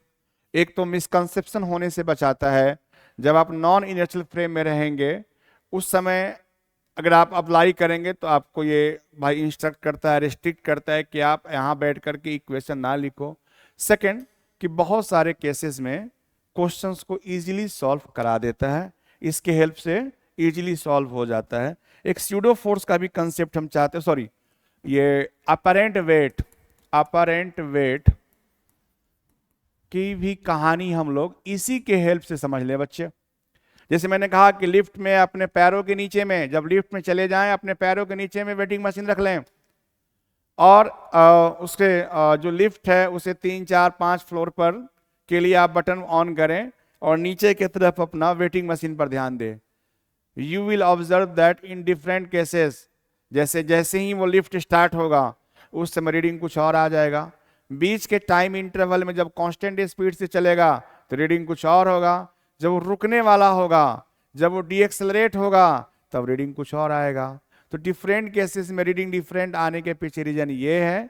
एक तो मिसकंसेप्शन होने से बचाता है। जब आप नॉन इनर्शियल फ्रेम में रहेंगे उस समय अगर आप अप्लाई करेंगे तो आपको ये भाई इंस्ट्रक्ट करता है, रिस्ट्रिक्ट करता है कि आप यहाँ बैठ करके इक्वेशन ना लिखो। सेकंड कि बहुत सारे केसेस में क्वेश्चंस को इजीली सॉल्व करा देता है, इसके हेल्प से इजीली सॉल्व हो जाता है। एक स्यूडो फोर्स का भी कंसेप्ट हम चाहते हैं, सॉरी ये अपरेंट वेट की भी कहानी हम लोग इसी के हेल्प से समझ ले बच्चे। जैसे मैंने कहा कि लिफ्ट में अपने पैरों के नीचे में, जब लिफ्ट में चले जाएं अपने पैरों के नीचे में वेटिंग मशीन रख लें, और उसके जो लिफ्ट है उसे 3 4 5 फ्लोर पर के लिए आप बटन ऑन करें और नीचे की तरफ अपना वेटिंग मशीन पर ध्यान दें। You will observe that in different cases, जैसे जैसे ही वो लिफ्ट स्टार्ट होगा उस समय रीडिंग कुछ और आ जाएगा, बीच के टाइम इंटरवल में जब कांस्टेंट स्पीड से चलेगा तो रीडिंग कुछ और होगा, जब वो रुकने वाला होगा, जब वो डीएक्सेलरेट होगा तब रीडिंग कुछ और आएगा। तो डिफरेंट केसेस में रीडिंग डिफरेंट आने के पीछे रीजन ये है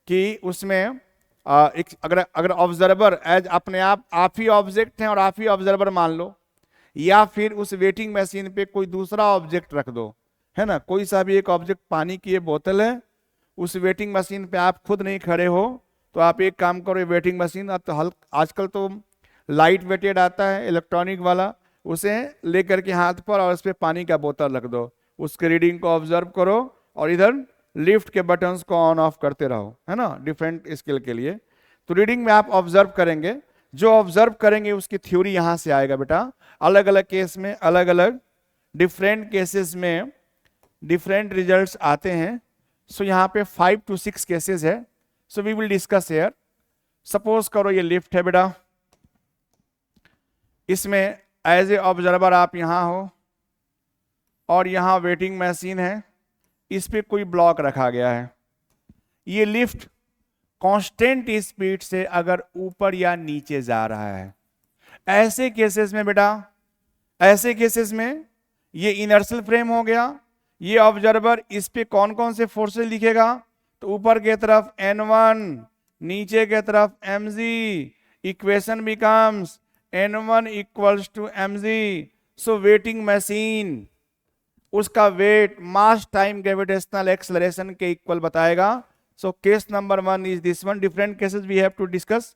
कि उसमें अगर ऑब्जर्वर एज अपने आप ही ऑब्जेक्ट हैं और आप ही ऑब्जर्वर मान लो, या फिर उस वेटिंग मशीन पे कोई दूसरा ऑब्जेक्ट रख दो, है ना, कोई सा भी एक ऑब्जेक्ट, पानी की ये बोतल है, उस वेटिंग मशीन पे आप खुद नहीं खड़े हो तो आप एक काम करो, वेटिंग मशीन अब तो आजकल तो लाइट वेटेड आता है इलेक्ट्रॉनिक वाला, उसे लेकर के हाथ पर और उस पर पानी का बोतल रख दो, उसके रीडिंग को ऑब्जर्व करो और इधर लिफ्ट के बटन्स को ऑन ऑफ करते रहो, है ना, डिफरेंट स्केल के लिए। तो रीडिंग में आप ऑब्जर्व करेंगे, जो ऑब्जर्व करेंगे उसकी थ्योरी यहां से आएगा बेटा। अलग अलग केस में अलग अलग डिफरेंट केसेस में डिफरेंट रिजल्ट्स आते हैं। सो यहाँ पे 5 to 6 केसेस है, so we will discuss here. Suppose करो ये लिफ्ट है बेटा, इसमें एज ए ऑब्जर्वर आप यहां हो और यहां वेटिंग मशीन है, इस पे कोई ब्लॉक रखा गया है, ये लिफ्ट कांस्टेंट स्पीड से अगर ऊपर या नीचे जा रहा है, ऐसे केसेस में बेटा, ऐसे केसेस में ये इनर्शियल फ्रेम हो गया, ये ऑब्जर्वर इस पे कौन कौन से फोर्सेस लिखेगा, तो ऊपर के तरफ N1, नीचे के तरफ mg, equation becomes N1 equals to mg। So weighing machine उसका weight mass time gravitational acceleration के इक्वल बताएगा. So case number 1 is this one. Different cases we have to discuss.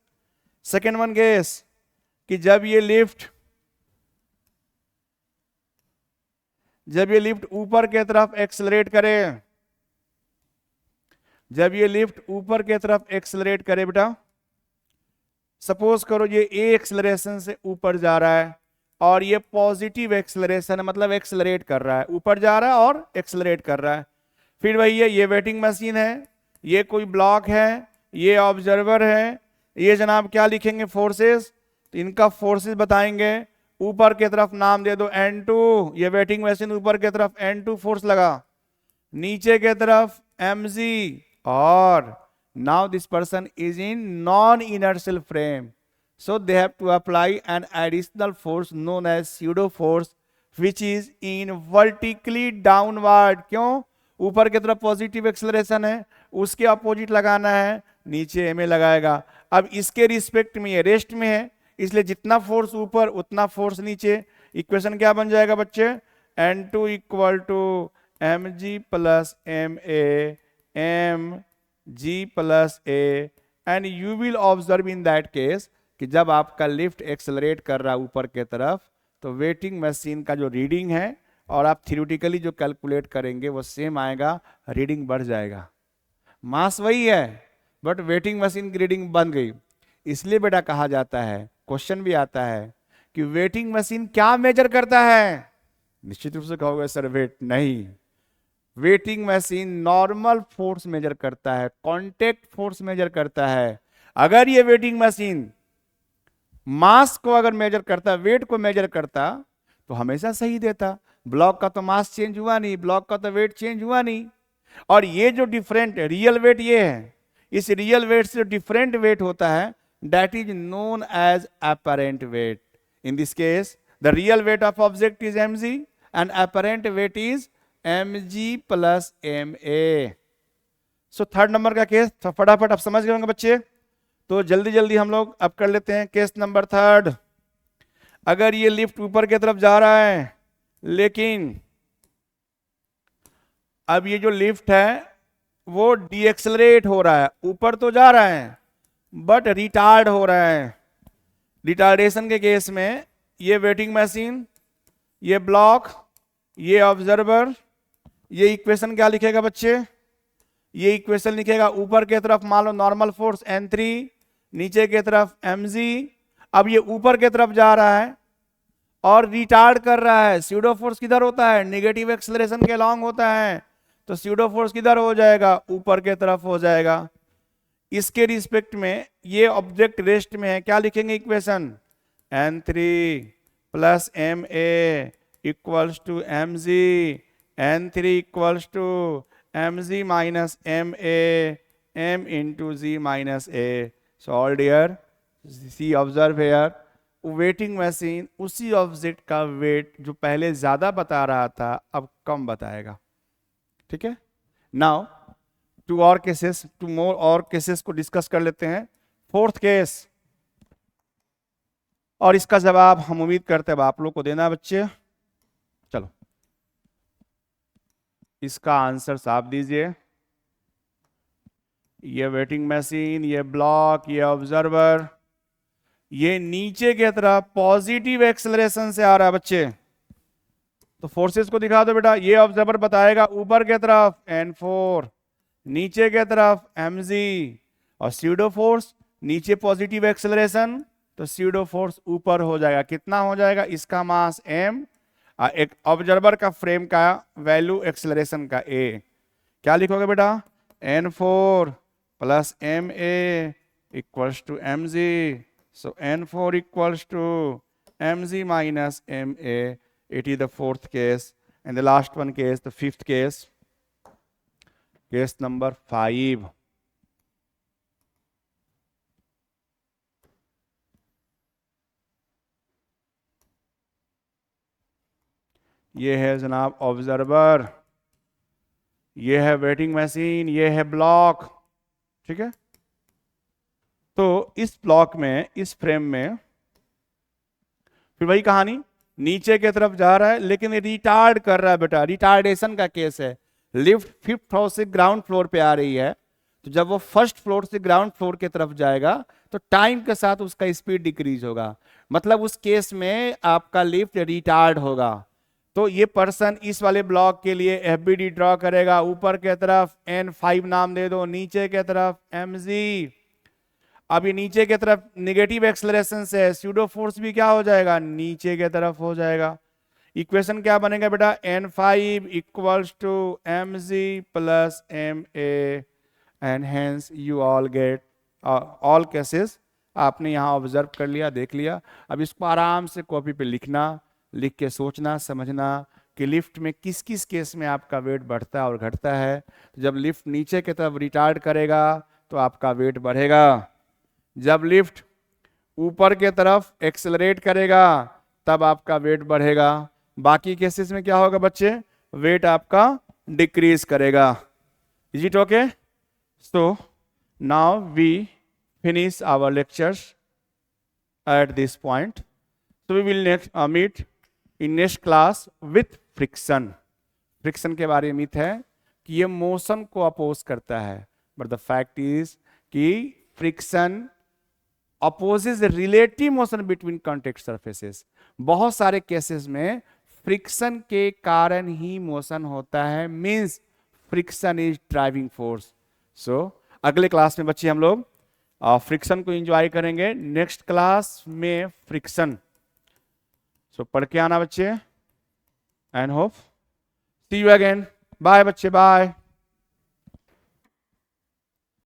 Second one case कि जब ये lift ऊपर के तरफ accelerate करे, जब ये लिफ्ट ऊपर के तरफ एक्सेलरेट करे बेटा, सपोज करो ये ए एक्सेलरेशन से ऊपर जा रहा है और ये पॉजिटिव एक्सेलरेशन है, मतलब एक्सेलरेट कर रहा है, ऊपर जा रहा है और एक्सेलरेट कर रहा है. फिर वही है, ये वेटिंग मशीन है, ये कोई ब्लॉक है, ये ऑब्जर्वर है, ये जनाब क्या लिखेंगे फोर्सेस, तो इनका फोर्सेस बताएंगे. ऊपर की तरफ नाम दे दो N2, ये वेटिंग मशीन ऊपर की तरफ N2 फोर्स लगा, नीचे की तरफ mg, और now this person is in non-inertial frame, so they have to apply an additional force known as pseudo force which is in vertically downward. क्यों? ऊपर की तरफ पॉजिटिव एक्सेलरेशन है, उसके अपोजिट लगाना है, नीचे ma लगाएगा. अब इसके रिस्पेक्ट में ये रेस्ट में है, इसलिए जितना फोर्स ऊपर उतना फोर्स नीचे. इक्वेशन क्या बन जाएगा बच्चे? N2 equal to mg plus ma mg plus a. And you will observe in that case कि जब आपका लिफ्ट एक्सेलरेट कर रहा है ऊपर के तरफ, तो वेटिंग मशीन का जो रीडिंग है और आप थ्योरेटिकली जो कैलकुलेट करेंगे वो सेम आएगा, रीडिंग बढ़ जाएगा. मास वही है बट वेटिंग मशीन की रीडिंग बन गई. इसलिए बेटा कहा जाता है, क्वेश्चन भी आता है कि वेटिंग मशीन क्या मेजर करता है. निश्चित रूप से कहोगे सर वेट नहीं, weighing machine normal force measure करता है, कांटेक्ट फोर्स मेजर करता है. अगर ये वेटिंग मशीन मास को अगर मेजर करता, वेट को मेजर करता, तो हमेशा सही देता. ब्लॉक का तो मास चेंज हुआ नहीं, ब्लॉक का तो वेट चेंज हुआ नहीं. और ये जो डिफरेंट रियल वेट ये है, इस रियल वेट से डिफरेंट वेट होता है, that is known as apparent weight. In this case the real weight of object is mg and apparent weight is mg plus ma. So third number का case फटाफट आप समझ गए होंगे बच्चे, तो जल्दी जल्दी हम लोग अब कर लेते हैं. केस नंबर थर्ड, अगर ये लिफ्ट ऊपर की तरफ जा रहा है, लेकिन अब ये जो लिफ्ट है वो डीएक्सेलरेट हो रहा है, ऊपर तो जा रहा है बट रिटार्ड हो रहा है. रिटार्डेशन के केस में ये वेटिंग मशीन, ये ब्लॉक, ये ऑब्जर्वर, ये इक्वेशन क्या लिखेगा बच्चे? ये इक्वेशन लिखेगा ऊपर की तरफ मान लो नॉर्मल फोर्स N3, नीचे की तरफ mg. अब ये ऊपर की तरफ जा रहा है और रिटार्ड कर रहा है. स्यूडो फोर्स किधर होता है? नेगेटिव एक्सेलरेशन के लॉन्ग होता है, तो स्यूडो फोर्स किधर हो जाएगा? ऊपर की तरफ हो जाएगा. इसके रिस्पेक्ट में ये ऑब्जेक्ट रेस्ट में है, क्या लिखेंगे equation? N3 plus ma equals to mg, N3 equals to mg minus ma, m into g minus a. So all dear see observe here, weighting machine उसी ऑब्जेक्ट का वेट जो पहले ज्यादा बता रहा था अब कम बताएगा. ठीक है. नाउ टू मोर और केसेस को डिस्कस कर लेते हैं. फोर्थ केस, और इसका जवाब हम उम्मीद करते हैं आप लोग को देना बच्चे. चलो इसका आंसर साफ दीजिए. ये वेटिंग मशीन, ये ब्लॉक, ये ऑब्जर्वर, ये नीचे की तरफ पॉजिटिव एक्सेलरेशन से आ रहा है बच्चे, तो फोर्सेस को दिखा दो बेटा. ये ऑब्जर्वर बताएगा ऊपर की तरफ N4, नीचे की तरफ mg, और स्यूडो फोर्स नीचे पॉजिटिव एक्सेलरेशन, तो स्यूडो फोर्स ऊपर हो जाएगा. कितना हो जाएगा? इसका मास m, एक ऑब्जर्वर का फ्रेम का वैल्यू एक्सेलरेशन का a. क्या लिखोगे बेटा? N4 plus ma equals to mg. So N4 equals to mg minus ma. It is the fourth case. And the last one case, the fifth case, case number 5. ये है जनाब observer, ये है waiting machine, ये है block. ठीक है. तो इस ब्लॉक में, इस फ्रेम में फिर वही कहानी, नीचे की तरफ जा रहा है लेकिन रिटार्ड कर रहा है बेटा, रिटार्डेशन का केस है। लिफ्ट 5th फ्लोर से ग्राउंड फ्लोर पे आ रही है, तो जब वो 1st फ्लोर से ग्राउंड फ्लोर की तरफ जाएगा तो टाइम के साथ उसका स्पीड डिक्रीज होगा, मतलब उस केस में आपका लिफ्ट रिटार्ड होगा। तो ये पर्सन इस वाले ब्लॉक के लिए FBD ड्रॉ करेगा, ऊपर के तरफ N5 नाम दे दो, नीचे के तरफ mg। अभी नीचे की तरफ निगेटिव एक्सेलरेशन से स्यूडो फोर्स भी क्या हो जाएगा, नीचे की तरफ हो जाएगा। इक्वेशन क्या बनेगा बेटा, N5 equals to mg plus ma and hence you all get all cases आपने यहाँ ऑब्जर्व कर लिया, देख लिया। अब इसको आराम से कॉपी पे लिखना, लिख के सोचना समझना कि लिफ्ट में किस किस केस में आपका वेट बढ़ता है और घटता है। तो जब लिफ्ट नीचे की तरफ रिटार्ड करेगा तो आपका वेट बढ़ेगा, जब लिफ्ट ऊपर के तरफ एक्सेलरेट करेगा तब आपका वेट बढ़ेगा। बाकी केसेस में क्या होगा बच्चे, वेट आपका डिक्रीज करेगा। Is it okay? So now we finish our lectures at this point. So we will meet in next class with friction. Friction के बारे में मिथ है कि ये मोशन को अपोज करता है, बट द फैक्ट इज कि friction opposes relative motion between contact surfaces. बहुत सारे केसेस में फ्रिक्शन के कारण ही मोशन होता है, means friction is driving force. So अगले क्लास में बच्चे हम लोग फ्रिक्शन को एंजॉय करेंगे, नेक्स्ट क्लास में फ्रिक्शन। सो पढ़ के आना बच्चे, and hope see you again. Bye बच्चे, बाय।